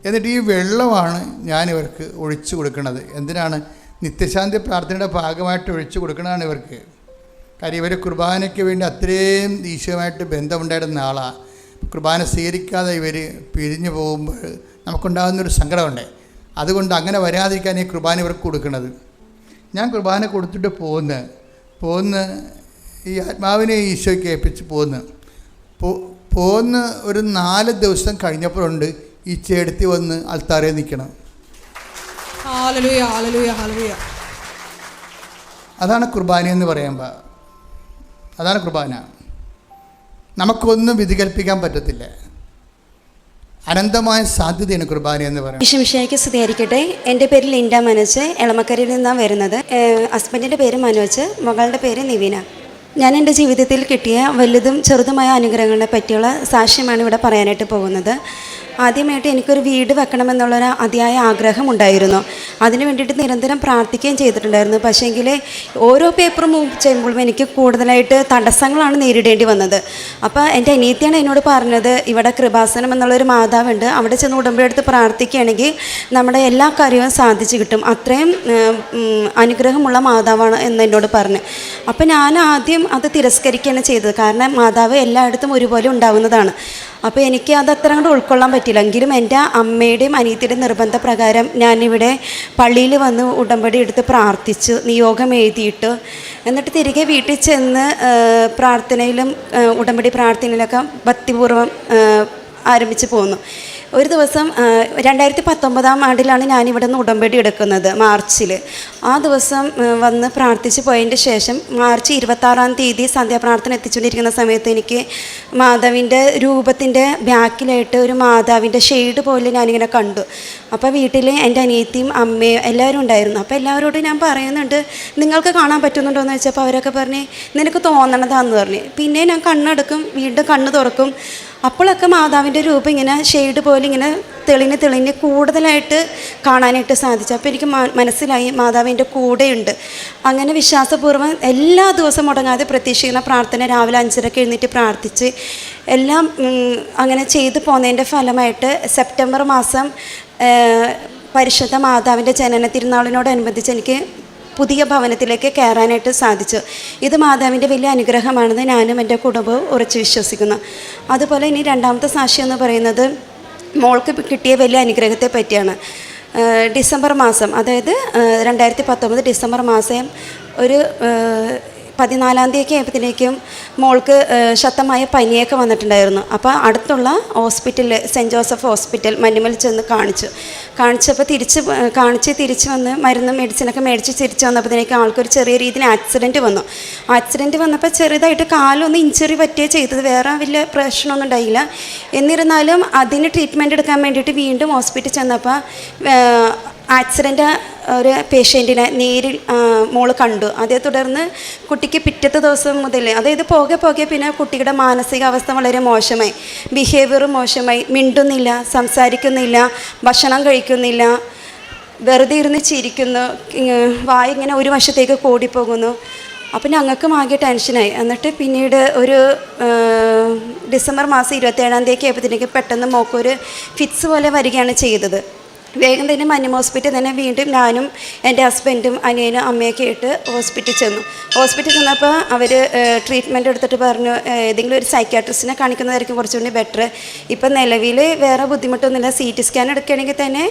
എന്നിട്ട് ഈ വെള്ളമാണ് ഞാൻ ഇവർക്ക് ഒഴിച്ചു കൊടുക്കുന്നത്. എന്തിനാണ്? നിത്യശാന്തി പ്രാർത്ഥനയുടെ ഭാഗമായിട്ട് ഒഴിച്ചു കൊടുക്കുന്നതാണ് ഇവർക്ക്. കാര്യം ഇവർ കുർബാനയ്ക്ക് വേണ്ടി അത്രയും ഈശോയുമായിട്ട് ബന്ധമുണ്ടായിരുന്ന ആളാണ്. കുർബാന സ്വീകരിക്കാതെ ഇവർ പിരിഞ്ഞു പോകുമ്പോൾ നമുക്കുണ്ടാകുന്നൊരു സങ്കടമുണ്ട്. അതുകൊണ്ട് അങ്ങനെ വരാതിരിക്കാൻ ഈ കുർബാന ഇവർക്ക് കൊടുക്കുന്നത്. ഞാൻ കുർബാന കൊടുത്തിട്ട് പോന്ന് ഈ ആത്മാവിനെ ഈശോയ്ക്ക് ഏൽപ്പിച്ച് പോന്ന് ഒരു 4 ദിവസം കഴിഞ്ഞപ്പോഴുണ്ട് ഈ ചേടത്തി വന്ന് അൾത്താറേ നിൽക്കണം. Hallelujah hallelujah hallelujah. അതാണ് കുർബാന എന്ന് പറയുമ്പോൾ. അതാണ് കുർബാന. നമുക്കൊന്നും വിധി കൽപ്പിക്കാൻ പറ്റത്തില്ല. അനന്തമായ സാധ്യതയാണ് കുർബാന എന്ന് പറയുന്നത്. വിഷമിഷയ്ക്ക് സ്തുതിയായിരിക്കട്ടെ. എൻ്റെ പേര് ലിൻഡ മനോജ്, എളമക്കരയിൽ നിന്നാണ് വരുന്നത്. ഹസ്ബൻഡിൻ്റെ പേര് മനോജ്, മകളുടെ പേര് നിവിന. ഞാൻ എൻ്റെ ജീവിതത്തിൽ കിട്ടിയ വലുതും ചെറുതുമായ അനുഗ്രഹങ്ങളെ പറ്റിയുള്ള സാക്ഷ്യമാണ് ഇവിടെ പറയാനായിട്ട് പോകുന്നത്. ആദ്യമായിട്ട് എനിക്കൊരു വീട് വെക്കണമെന്നുള്ളൊരു അതിയായ ആഗ്രഹം ഉണ്ടായിരുന്നു. അതിന് വേണ്ടിയിട്ട് നിരന്തരം പ്രാർത്ഥിക്കുകയും ചെയ്തിട്ടുണ്ടായിരുന്നു. പക്ഷേങ്കിൽ ഓരോ പേപ്പർ മൂവ് ചെയ്യുമ്പോഴും എനിക്ക് കൂടുതലായിട്ട് തടസ്സങ്ങളാണ് നേരിടേണ്ടി വന്നത്. അപ്പോൾ എൻ്റെ അനിയത്തിയാണ് എന്നോട് പറഞ്ഞത്, ഇവിടെ കൃപാസനം എന്നുള്ളൊരു മാതാവുണ്ട്, അവിടെ ചെന്ന് ഉടമ്പടിയെടുത്ത് പ്രാർത്ഥിക്കുകയാണെങ്കിൽ നമ്മുടെ എല്ലാ കാര്യവും സാധിച്ചു കിട്ടും, അത്രയും അനുഗ്രഹമുള്ള മാതാവാണ് എന്ന് എന്നോട് പറഞ്ഞു. അപ്പോൾ ഞാൻ ആദ്യം അത് തിരസ്കരിക്കുകയാണ് ചെയ്തത്. കാരണം മാതാവ് എല്ലായിടത്തും ഒരുപോലെ ഉണ്ടാവുന്നതാണ്. അപ്പോൾ എനിക്ക് അത് അത്ര അങ്ങോട്ട് ഉൾക്കൊള്ളാൻ പറ്റില്ല. എങ്കിലും എൻ്റെ അമ്മയുടെയും അനിയത്തിയുടെയും നിർബന്ധപ്രകാരം ഞാനിവിടെ പള്ളിയിൽ വന്ന് ഉടമ്പടി എടുത്ത് പ്രാർത്ഥിച്ചു, നിയോഗം എഴുതിയിട്ട്. എന്നിട്ട് തിരികെ വീട്ടിൽ ചെന്ന് പ്രാർത്ഥനയിലും ഉടമ്പടി പ്രാർത്ഥനയിലൊക്കെ ഭക്തിപൂർവ്വം ആരംഭിച്ച് പോന്നു. ഒരു ദിവസം 2019 ആണ്ടിലാണ് ഞാനിവിടെ നിന്ന് ഉടമ്പടി എടുക്കുന്നത്, മാർച്ചിൽ. ആ ദിവസം വന്ന് പ്രാർത്ഥിച്ച് പോയതിൻ്റെ ശേഷം മാർച്ച് 26 സന്ധ്യാപ്രാർത്ഥന എത്തിച്ചുകൊണ്ടിരിക്കുന്ന സമയത്ത് എനിക്ക് മാതാവിൻ്റെ രൂപത്തിൻ്റെ ബാക്കിലായിട്ട് ഒരു മാതാവിൻ്റെ ഷെയ്ഡ് പോലെ ഞാനിങ്ങനെ കണ്ടു. അപ്പോൾ വീട്ടിൽ എൻ്റെ അനിയത്തിയും അമ്മയും എല്ലാവരും ഉണ്ടായിരുന്നു. അപ്പോൾ എല്ലാവരോടും ഞാൻ പറയുന്നുണ്ട്, നിങ്ങൾക്ക് കാണാൻ പറ്റുന്നുണ്ടോ എന്ന് വെച്ചപ്പോൾ അവരൊക്കെ പറഞ്ഞ് നിനക്ക് തോന്നണതാന്ന് പറഞ്ഞ്. പിന്നെ ഞാൻ കണ്ണെടുക്കും, വീണ്ടും കണ്ണ് തുറക്കും. അപ്പോഴൊക്കെ മാതാവിൻ്റെ രൂപം ഇങ്ങനെ ഷെയ്ഡ് പോലെ ഇങ്ങനെ തെളിഞ്ഞ് കൂടുതലായിട്ട് കാണാനായിട്ട് സാധിച്ചു. അപ്പോൾ എനിക്ക് മനസ്സിലായി മാതാവിൻ്റെ കൂടെയുണ്ട്. അങ്ങനെ വിശ്വാസപൂർവ്വം എല്ലാ ദിവസവും മുടങ്ങാതെ പ്രതീക്ഷിക്കുന്ന പ്രാർത്ഥന രാവിലെ 5:30 എഴുന്നേറ്റ് പ്രാർത്ഥിച്ച് എല്ലാം അങ്ങനെ ചെയ്തു പോകുന്നതിൻ്റെ ഫലമായിട്ട് സെപ്റ്റംബർ മാസം പരിശുദ്ധ മാതാവിൻ്റെ ജനന തിരുനാളിനോടനുബന്ധിച്ച് എനിക്ക് പുതിയ ഭവനത്തിലേക്ക് കയറാനായിട്ട് സാധിച്ചു. ഇത് മാതാവിൻ്റെ വലിയ അനുഗ്രഹമാണെന്ന് ഞാനും എൻ്റെ കുടുംബവും ഉറച്ചു വിശ്വസിക്കുന്നു. അതുപോലെ ഇനി രണ്ടാമത്തെ സാക്ഷ്യം എന്ന് പറയുന്നത് മോൾക്ക് കിട്ടിയ വലിയ അനുഗ്രഹത്തെ പറ്റിയാണ്. ഡിസംബർ മാസം, അതായത് 2019 ഡിസംബർ മാസം ഒരു 14 തീയതി ആയപ്പോഴത്തേക്കും മോൾക്ക് ശക്തമായ പനിയൊക്കെ വന്നിട്ടുണ്ടായിരുന്നു. അപ്പോൾ അടുത്തുള്ള ഹോസ്പിറ്റലിൽ സെൻറ്റ് ജോസഫ് ഹോസ്പിറ്റൽ മഞ്ഞുമൽ ചെന്ന് കാണിച്ചപ്പോൾ തിരിച്ച് വന്ന് മരുന്നും മെഡിസിനൊക്കെ മേടിച്ച് തിരിച്ച് വന്നപ്പോഴത്തേക്കും ആൾക്കൊരു ചെറിയ രീതിയിൽ ആക്സിഡൻറ്റ് വന്നപ്പോൾ ചെറുതായിട്ട് കാലൊന്ന് ഇഞ്ചുറി പറ്റുകയോ ചെയ്തത്, വേറെ വലിയ പ്രശ്നമൊന്നും ഉണ്ടായില്ല. എന്നിരുന്നാലും അതിന് ട്രീറ്റ്മെൻറ്റ് എടുക്കാൻ വേണ്ടിയിട്ട് വീണ്ടും ഹോസ്പിറ്റലിൽ ചെന്നപ്പോൾ ആക്സിഡൻ്റ് ഒരു പേഷ്യൻറ്റിനെ നേരിൽ മോള് കണ്ടു. അതേ തുടർന്ന് കുട്ടിക്ക് പിറ്റത്തെ ദിവസം മുതൽ, അതായത് പോകെ പിന്നെ കുട്ടിയുടെ മാനസികാവസ്ഥ വളരെ മോശമായി, ബിഹേവിയർ മോശമായി, മിണ്ടുന്നില്ല, സംസാരിക്കുന്നില്ല, ഭക്ഷണം കഴിക്കുന്നില്ല, വെറുതെ ഇരുന്ന് ചിരിക്കുന്നു, വായ ഇങ്ങനെ ഒരു വശത്തേക്ക് കൂടിപ്പോകുന്നു. അപ്പം ഞങ്ങൾക്കും ആകെ ടെൻഷനായി. എന്നിട്ട് പിന്നീട് ഒരു ഡിസംബർ മാസം 27 തീയതി ആയപ്പോഴത്തേക്ക് പെട്ടെന്ന് മോക്കൊരു ഫിറ്റ്സ് പോലെ വരികയാണ് ചെയ്തത്. വേഗം തന്നെ മഞ്ഞം ഹോസ്പിറ്റലിൽ തന്നെ വീണ്ടും ഞാനും എൻ്റെ ഹസ്ബൻഡും അനിയനും അമ്മയൊക്കെ ആയിട്ട് ഹോസ്പിറ്റലിൽ ചെന്നപ്പോൾ അവർ ട്രീറ്റ്മെൻറ്റ് എടുത്തിട്ട് പറഞ്ഞു ഏതെങ്കിലും ഒരു സൈക്യാട്രിസ്റ്റിനെ കാണിക്കുന്നതായിരിക്കും കുറച്ചുകൂടി ബെറ്റർ. ഇപ്പം നിലവിൽ വേറെ ബുദ്ധിമുട്ടൊന്നുമില്ല. CT സ്കാൻ എടുക്കുകയാണെങ്കിൽ തന്നെ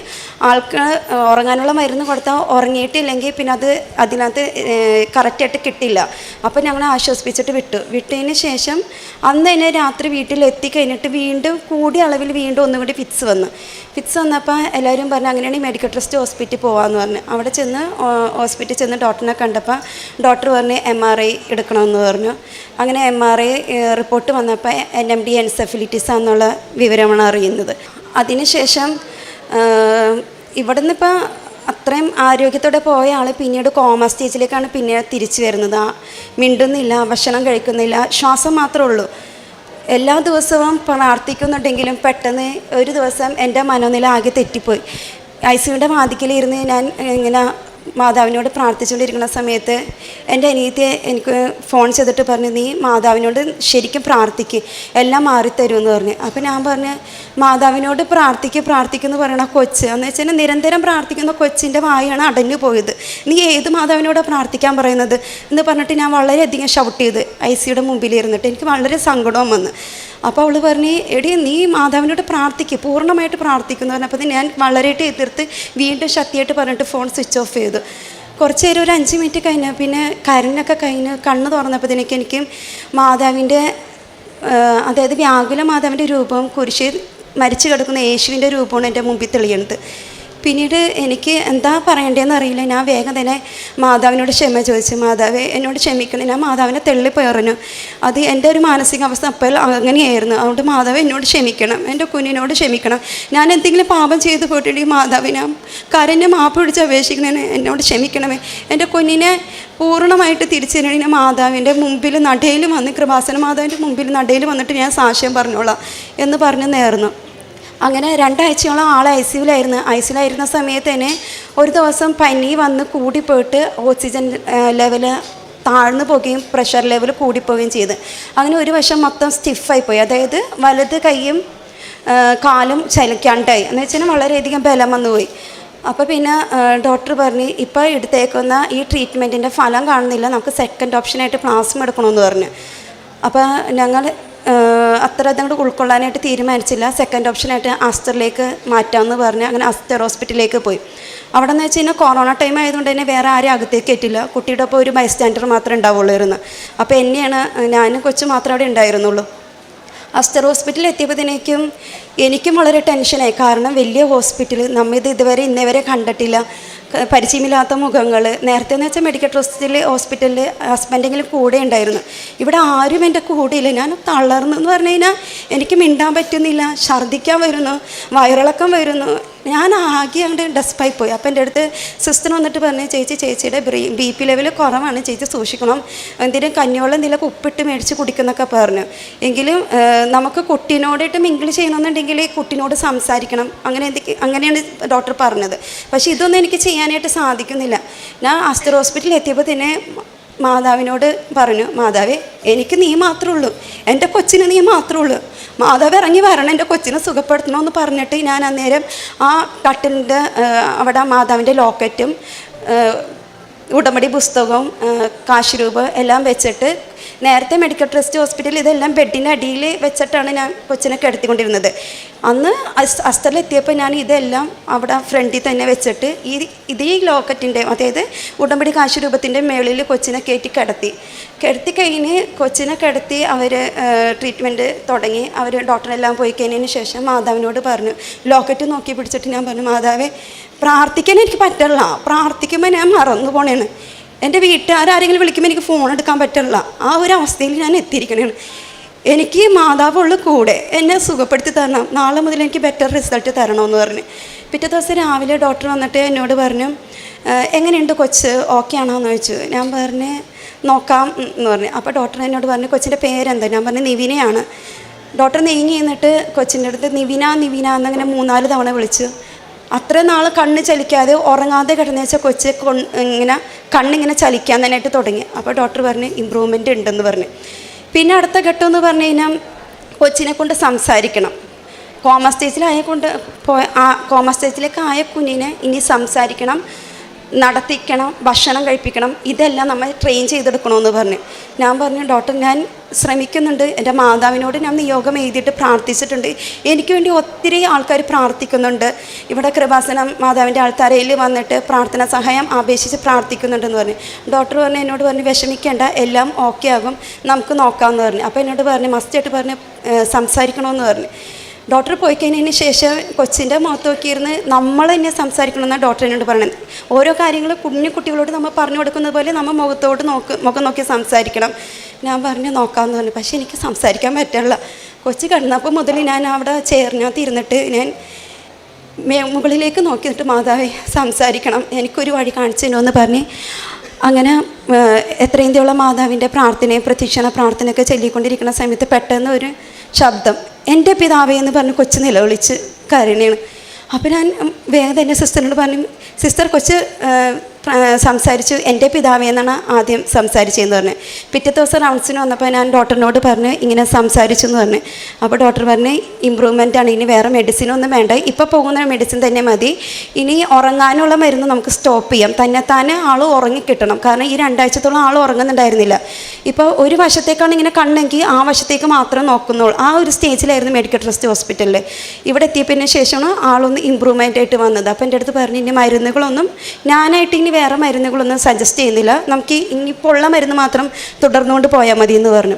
ആൾക്ക് ഉറങ്ങാനുള്ള മരുന്ന് കൊടുത്താൽ ഉറങ്ങിയിട്ടില്ലെങ്കിൽ പിന്നെ അതിനകത്ത് കറക്റ്റായിട്ട് കിട്ടില്ല. അപ്പോൾ ഞങ്ങൾ ആശ്വസിപ്പിച്ചിട്ട് വിട്ടതിന് ശേഷം അന്ന് തന്നെ രാത്രി വീട്ടിലെത്തിക്കഴിഞ്ഞിട്ട് വീണ്ടും കൂടിയ അളവിൽ വീണ്ടും ഒന്നും കൂടി ഫിറ്റ്സ് വന്നപ്പോൾ എല്ലാവരും പറഞ്ഞു അങ്ങനെയാണെങ്കിൽ മെഡിക്കൽ ട്രസ്റ്റ് ഹോസ്പിറ്റലിൽ പോകാമെന്ന് പറഞ്ഞു. അവിടെ ഹോസ്പിറ്റലിൽ ചെന്ന് ഡോക്ടറിനെ കണ്ടപ്പോൾ ഡോക്ടർ പറഞ്ഞ് MRI എടുക്കണമെന്ന് പറഞ്ഞു. അങ്ങനെ MRI റിപ്പോർട്ട് വന്നപ്പോൾ NMD എൻസെഫലിറ്റിസ് എന്നുള്ള വിവരമാണ് അറിയുന്നത്. അതിനുശേഷം ഇവിടുന്ന് ഇപ്പോൾ അത്രയും ആരോഗ്യത്തോടെ പോയ ആൾ പിന്നീട് കോമ സ്റ്റേജിലേക്കാണ് പിന്നെ തിരിച്ചു വരുന്നത്. മിണ്ടുന്നില്ല, ഭക്ഷണം കഴിക്കുന്നില്ല, ശ്വാസം മാത്രമേ ഉള്ളൂ. എല്ലാ ദിവസവും പ്രാർത്ഥിക്കുന്നുണ്ടെങ്കിലും പെട്ടെന്ന് ഒരു ദിവസം എൻ്റെ മനോനില ആകെ തെറ്റിപ്പോയി. ICUവിൻ്റെ വാതിക്കലിരുന്ന് ഞാൻ ഇങ്ങനെ മാതാവിനോട് പ്രാർത്ഥിച്ചുകൊണ്ടിരിക്കുന്ന സമയത്ത് എൻ്റെ അനിയത്തിയെ എനിക്ക് ഫോൺ ചെയ്തിട്ട് പറഞ്ഞു, നീ മാതാവിനോട് ശരിക്കും പ്രാർത്ഥിക്ക്, എല്ലാം മാറിത്തരുമെന്ന് പറഞ്ഞു. അപ്പോൾ ഞാൻ പറഞ്ഞു, മാതാവിനോട് പ്രാർത്ഥിക്കുമെന്ന് പറയണ കൊച്ച് എന്ന് വെച്ചാൽ നിരന്തരം പ്രാർത്ഥിക്കുന്ന കൊച്ചിൻ്റെ വായാണ് അടഞ്ഞു പോയത്. നീ ഏത് മാതാവിനോടാണ് പ്രാർത്ഥിക്കാൻ പറയുന്നത് എന്ന് പറഞ്ഞിട്ട് ഞാൻ വളരെയധികം ഷൗട്ട് ചെയ്ത് ICയുടെ മുമ്പിൽ ഇരുന്നിട്ട് എനിക്ക് വളരെ സങ്കടവും വന്നു. അപ്പോൾ അവൾ പറഞ്ഞു, എടി നീ മാതാവിനോട് പൂർണ്ണമായിട്ട് പ്രാർത്ഥിക്കുന്നു പറഞ്ഞപ്പോൾ ഞാൻ വളരെയായിട്ട് എതിർത്ത് വീണ്ടും ശക്തിയായിട്ട് പറഞ്ഞിട്ട് ഫോൺ സ്വിച്ച് ഓഫ് ചെയ്തു. കുറച്ച് നേരം ഒരു 5 മിനിറ്റ് കഴിഞ്ഞ് പിന്നെ കരഞ്ഞൊക്കെ കഴിഞ്ഞ് കണ്ണ് തുറന്നപ്പോഴത്തേക്ക് എനിക്ക് മാതാവിൻ്റെ അതായത് വ്യാകുല മാതാവിൻ്റെ രൂപം, കുരിശിൽ മരിച്ചു കിടക്കുന്ന യേശുവിൻ്റെ രൂപമാണ് എൻ്റെ മുമ്പിൽ തെളിയുന്നത്. പിന്നീട് എനിക്ക് എന്താ പറയേണ്ടതെന്ന് അറിയില്ല. ഞാൻ വേഗം തന്നെ മാതാവിനോട് ക്ഷമ ചോദിച്ചു, മാതാവേ എന്നോട് ക്ഷമിക്കണം. ഞാൻ മാതാവിനെ തെള്ളിപ്പോയി പറഞ്ഞു. അത് എൻ്റെ ഒരു മാനസികാവസ്ഥ അപ്പോൾ അങ്ങനെയായിരുന്നു. അതുകൊണ്ട് മാതാവ് എന്നോട് ക്ഷമിക്കണം, എൻ്റെ കുഞ്ഞിനോട് ക്ഷമിക്കണം. ഞാൻ എന്തെങ്കിലും പാപം ചെയ്ത് പോയിട്ടുണ്ടെങ്കിൽ മാതാവിനെ കരഞ്ഞ് മാപ്പ് പിടിച്ച് അപേക്ഷിക്കണേ, എന്നോട് ക്ഷമിക്കണമേ. എൻ്റെ കുഞ്ഞിനെ പൂർണ്ണമായിട്ട് തിരിച്ചറിയണ മാതാവിൻ്റെ മുമ്പിൽ നടയിൽ വന്ന്, കൃപാസന മാതാവിൻ്റെ മുമ്പിൽ നടയിൽ വന്നിട്ട് ഞാൻ സാക്ഷ്യം പറഞ്ഞോളാം എന്ന് പറഞ്ഞു നേർന്നു. അങ്ങനെ 2 ആഴ്ചയോളം ആൾ ഐസിയിലായിരുന്ന സമയത്ത് തന്നെ ഒരു ദിവസം പനി വന്ന് കൂടിപ്പോയിട്ട് ഓക്സിജൻ ലെവൽ താഴ്ന്നു പോവുകയും പ്രഷർ ലെവൽ കൂടിപ്പോവുകയും ചെയ്ത് അങ്ങനെ ഒരു വശം മൊത്തം സ്റ്റിഫായിപ്പോയി. അതായത് വലത് കൈയും കാലും ചലിക്കാണ്ടായി എന്ന് വെച്ചാൽ വളരെയധികം ബലം വന്നുപോയി. അപ്പോൾ പിന്നെ ഡോക്ടർ പറഞ്ഞ്, ഇപ്പോൾ എടുത്തേക്കുന്ന ഈ ട്രീറ്റ്മെൻറ്റിൻ്റെ ഫലം കാണുന്നില്ല, നമുക്ക് സെക്കൻഡ് ഓപ്ഷനായിട്ട് പ്ലാസ്മ എടുക്കണമെന്ന് പറഞ്ഞു. അപ്പോൾ ഞങ്ങൾ അത്ര അതങ്ങോട്ട് ഉൾക്കൊള്ളാനായിട്ട് തീരുമാനിച്ചില്ല. സെക്കൻഡ് ഓപ്ഷനായിട്ട് ആസ്റ്ററിലേക്ക് മാറ്റാമെന്ന് പറഞ്ഞ് അങ്ങനെ ആസ്റ്റർ ഹോസ്പിറ്റലിലേക്ക് പോയി. അവിടെ എന്ന് വെച്ച് കഴിഞ്ഞാൽ കൊറോണ ടൈം ആയതുകൊണ്ട് തന്നെ വേറെ ആരും അകത്തേക്ക് കയറ്റില്ല. കുട്ടിയുടെ ഒപ്പം ഒരു ബൈസ്റ്റാൻഡർ മാത്രമേ ഉണ്ടാവുള്ളായിരുന്നു. അപ്പോൾ ഞാനും കൊച്ചു മാത്രമേ അവിടെ ഉണ്ടായിരുന്നുള്ളൂ. ആസ്റ്റർ ഹോസ്പിറ്റലിൽ എത്തിയപ്പോഴത്തേക്കും എനിക്കും വളരെ ടെൻഷനായി. കാരണം വലിയ ഹോസ്പിറ്റൽ, നമ്മിത് ഇതുവരെ ഇന്നേവരെ കണ്ടിട്ടില്ല, പരിചയമില്ലാത്ത മുഖങ്ങൾ. നേരത്തെ എന്ന് വെച്ചാൽ മെഡിക്കൽ ഹോസ്പിറ്റലിൽ ഹസ്ബൻഡെങ്കിലും കൂടെ ഉണ്ടായിരുന്നു. ഇവിടെ ആരും എൻ്റെ കൂടെയില്ല. ഞാൻ തളർന്നു എന്ന് പറഞ്ഞു കഴിഞ്ഞാൽ എനിക്ക് മിണ്ടാൻ പറ്റുന്നില്ല, ഛർദ്ദിക്കാൻ വരുന്നു, വയറിളക്കം വരുന്നു. ഞാൻ ആകെ അങ്ങോട്ട് ഡെസ്പായി പോയി. അപ്പോൾ എൻ്റെ അടുത്ത് സിസ്റ്റർ വന്നിട്ട് പറഞ്ഞു, ചേച്ചിയുടെ BP ലെവൽ കുറവാണ്, ചേച്ചി സൂക്ഷിക്കണം, എന്തെങ്കിലും കഞ്ഞിവെള്ളം എന്തെങ്കിലും ഉപ്പിട്ട് മേടിച്ച് കുടിക്കുന്നൊക്കെ പറഞ്ഞു. എങ്കിലും നമുക്ക് കുട്ടീനോടായിട്ട് മിങ്കിൾ ചെയ്യണമെന്നുണ്ടെങ്കിൽ കുട്ടീനോട് സംസാരിക്കണം, അങ്ങനെയാണ് ഡോക്ടർ പറഞ്ഞത്. പക്ഷേ ഇതൊന്നും എനിക്ക് ചെയ്യാനായിട്ട് സാധിക്കുന്നില്ല. ഞാൻ ആസ്റ്റർ ഹോസ്പിറ്റലിൽ എത്തിയപ്പോൾ തന്നെ മാതാവിനോട് പറഞ്ഞു, മാതാവേ എനിക്ക് നീ മാത്രമേ ഉള്ളൂ, എൻ്റെ കൊച്ചിന് നീ മാത്രമേ ഉള്ളൂ, മാതാവ് ഇറങ്ങി വരണം, എൻ്റെ കൊച്ചിനെ സുഖപ്പെടുത്തണമെന്ന് പറഞ്ഞിട്ട് ഞാൻ അന്നേരം ആ കട്ടിലിൻ്റെ അവിടെ മാതാവിൻ്റെ ലോക്കറ്റും ഉടമ്പടി പുസ്തകവും കാശുരൂപ എല്ലാം വെച്ചിട്ട്, നേരത്തെ മെഡിക്കൽ ട്രസ്റ്റ് ഹോസ്പിറ്റലിൽ ഇതെല്ലാം ബെഡിൻ്റെ അടിയിൽ വെച്ചിട്ടാണ് ഞാൻ കൊച്ചിനെ കിടത്തിക്കൊണ്ടിരുന്നത്. അന്ന് അസ്റ്ററിലെത്തിയപ്പോൾ ഞാൻ ഇതെല്ലാം അവിടെ ഫ്രണ്ടിൽ തന്നെ വെച്ചിട്ട് ഇതേ ലോക്കറ്റിൻ്റെ, അതായത് ഉടമ്പടി കാശുരൂപത്തിൻ്റെ മേളിൽ കൊച്ചിനെ കിടത്തി കഴിഞ്ഞ് കൊച്ചിനെ കിടത്തി അവർ ട്രീറ്റ്മെൻറ്റ് തുടങ്ങി. അവർ ഡോക്ടറെല്ലാം പോയി കഴിഞ്ഞതിന് ശേഷം മാതാവിനോട് പറഞ്ഞു, ലോക്കറ്റ് നോക്കി പിടിച്ചിട്ട് ഞാൻ പറഞ്ഞു, മാതാവേ പ്രാർത്ഥിക്കാൻ എനിക്ക് പറ്റില്ല, പ്രാർത്ഥിക്കുമ്പോൾ ഞാൻ മറന്നു പോണേണ്, എൻ്റെ വീട്ടുകാരെങ്കിലും വിളിക്കുമ്പോൾ എനിക്ക് ഫോൺ എടുക്കാൻ പറ്റില്ല, ആ ഒരു അവസ്ഥയിൽ ഞാൻ എത്തിയിരിക്കണേണ്, എനിക്ക് മാതാവുള്ള കൂടെ എന്നെ സുഖപ്പെടുത്തി തരണം, നാളെ മുതൽ എനിക്ക് ബെറ്റർ റിസൾട്ട് തരണമെന്ന് പറഞ്ഞു. പിറ്റേ ദിവസം രാവിലെ ഡോക്ടർ വന്നിട്ട് എന്നോട് പറഞ്ഞു, എങ്ങനെയുണ്ട് കൊച്ച്, ഓക്കെ ആണോ എന്ന് ചോദിച്ചു. ഞാൻ പറഞ്ഞ് നോക്കാം എന്ന് പറഞ്ഞു. അപ്പോൾ ഡോക്ടർ എന്നോട് പറഞ്ഞു, കൊച്ചിൻ്റെ പേരെന്താ? ഞാൻ പറഞ്ഞു നിവിനയാണ്. ഡോക്ടർ നീങ്ങി എന്നിട്ട് കൊച്ചിൻ്റെ അടുത്ത് നിവിന എന്നങ്ങനെ 3-4 തവണ വിളിച്ചു. അത്ര നാൾ കണ്ണ് ചലിക്കാതെ ഉറങ്ങാതെ കിടന്നു വെച്ചാൽ കൊച്ച് ഇങ്ങനെ കണ്ണിങ്ങനെ ചലിക്കാൻ തന്നെയായിട്ട് തുടങ്ങി. അപ്പോൾ ഡോക്ടർ പറഞ്ഞ് ഇമ്പ്രൂവ്മെൻ്റ് ഉണ്ടെന്ന് പറഞ്ഞു. പിന്നെ അടുത്ത ഘട്ടം എന്ന് പറഞ്ഞു കഴിഞ്ഞാൽ കൊച്ചിനെ കൊണ്ട് സംസാരിക്കണം. കോമ സ്റ്റേജിലേക്ക് ആയ കുഞ്ഞിനെ ഇനി സംസാരിക്കണം, നടത്തിക്കണം, ഭക്ഷണം കഴിപ്പിക്കണം, ഇതെല്ലാം നമ്മൾ ട്രെയിൻ ചെയ്തെടുക്കണമെന്ന് പറഞ്ഞു. ഞാൻ പറഞ്ഞു, ഡോക്ടർ ഞാൻ ശ്രമിക്കുന്നുണ്ട്, എൻ്റെ മാതാവിനോട് ഞാൻ നിയോഗം എഴുതിയിട്ട് പ്രാർത്ഥിച്ചിട്ടുണ്ട്, എനിക്ക് വേണ്ടി ഒത്തിരി ആൾക്കാർ പ്രാർത്ഥിക്കുന്നുണ്ട്, ഇവിടെ കൃപാസനം മാതാവിൻ്റെ ആൾത്താരയിൽ വന്നിട്ട് പ്രാർത്ഥന സഹായം അപേക്ഷിച്ച് പ്രാർത്ഥിക്കുന്നുണ്ടെന്ന് പറഞ്ഞു. ഡോക്ടർ എന്നോട് പറഞ്ഞു വിഷമിക്കേണ്ട, എല്ലാം ഓക്കെ ആകും, നമുക്ക് നോക്കാമെന്ന് പറഞ്ഞു. അപ്പോൾ എന്നോട് പറഞ്ഞു മസ്റ്റായിട്ട് പറഞ്ഞ് സംസാരിക്കണമെന്ന് പറഞ്ഞു. ഡോക്ടർ പോയി കഴിഞ്ഞതിന് ശേഷം കൊച്ചിൻ്റെ മുഖത്ത് നോക്കിയിരുന്ന് നമ്മൾ തന്നെ സംസാരിക്കണമെന്നാണ് ഡോക്ടർ എന്നോട് പറയുന്നത്. ഓരോ കാര്യങ്ങൾ കുട്ടികളോട് നമ്മൾ പറഞ്ഞു കൊടുക്കുന്നത് പോലെ നമ്മൾ മുഖം നോക്കി സംസാരിക്കണം. ഞാൻ പറഞ്ഞു നോക്കാമെന്ന് പറഞ്ഞു. പക്ഷേ എനിക്ക് സംസാരിക്കാൻ പറ്റില്ല. കൊച്ച് കിടന്നപ്പോൾ മുതൽ ഞാൻ അവിടെ ചേർന്നകത്ത് ഇരുന്നിട്ട് ഞാൻ മുകളിലേക്ക് നോക്കിയിട്ട് മാതാവേ സംസാരിക്കണം, എനിക്കൊരു വഴി കാണിച്ചു തരുമെന്ന് പറഞ്ഞ് അങ്ങനെ എത്രയും തീയുള്ള മാതാവിൻ്റെ പ്രാർത്ഥനയും പ്രതീക്ഷണ പ്രാർത്ഥനയൊക്കെ ചൊല്ലിക്കൊണ്ടിരിക്കുന്ന സമയത്ത് പെട്ടെന്ന് ഒരു ശബ്ദം, എൻ്റെ പിതാവേ എന്ന് പറഞ്ഞ് കൊച്ച് നിലവിളിച്ച് കരയണയാണ്. അപ്പോൾ ഞാൻ വേഗം തന്നെ സിസ്റ്ററിനോട് പറഞ്ഞു, സിസ്റ്റർ കൊച്ച് സംസാരിച്ചു. എൻ്റെ പിതാവേ എന്നാണ് ആദ്യം സംസാരിച്ചതെന്ന് പറഞ്ഞു. പിറ്റേ ദിവസം റൗണ്ട്സിന് വന്നപ്പോൾ ഞാൻ ഡോക്ടറിനോട് പറഞ്ഞു ഇങ്ങനെ സംസാരിച്ചു എന്ന് പറഞ്ഞു. അപ്പോൾ ഡോക്ടർ പറഞ്ഞു ഇമ്പ്രൂവ്മെൻ്റ് ആണ്, ഇനി വേറെ മെഡിസിനൊന്നും വേണ്ട, ഇപ്പോൾ പോകുന്ന മെഡിസിൻ തന്നെ മതി, ഇനി ഉറങ്ങാനുള്ള മരുന്ന് നമുക്ക് സ്റ്റോപ്പ് ചെയ്യാം, തന്നെത്താനെ ആൾ ഉറങ്ങിക്കിട്ടണം. കാരണം ഈ 2 ആഴ്ചത്തോളം ആൾ ഉറങ്ങുന്നുണ്ടായിരുന്നില്ല. ഇപ്പോൾ ഒരു വശത്തേക്കാണ് ഇങ്ങനെ കണ്ണെങ്കിൽ ആ വശത്തേക്ക് മാത്രം നോക്കുന്നുള്ളൂ. ആ ഒരു സ്റ്റേജിലായിരുന്നു മെഡിക്കൽ ട്രസ്റ്റ് ഹോസ്പിറ്റലിൽ. ഇവിടെ എത്തിയതിന് ശേഷമാണ് ആളൊന്ന് ഇമ്പ്രൂവ്മെൻ്റ് ആയിട്ട് വന്നത്. അപ്പോൾ എൻ്റെ അടുത്ത് പറഞ്ഞു ഇനി മരുന്നുകളൊന്നും ഞാനായിട്ട് ഇനി വേറെ മരുന്നുകളൊന്നും സജസ്റ്റ് ചെയ്യുന്നില്ല, നമുക്ക് ഇനിയിപ്പോൾ ഉള്ള മരുന്ന് മാത്രം തുടർന്നുകൊണ്ട് പോയാൽ മതി എന്ന് പറഞ്ഞു.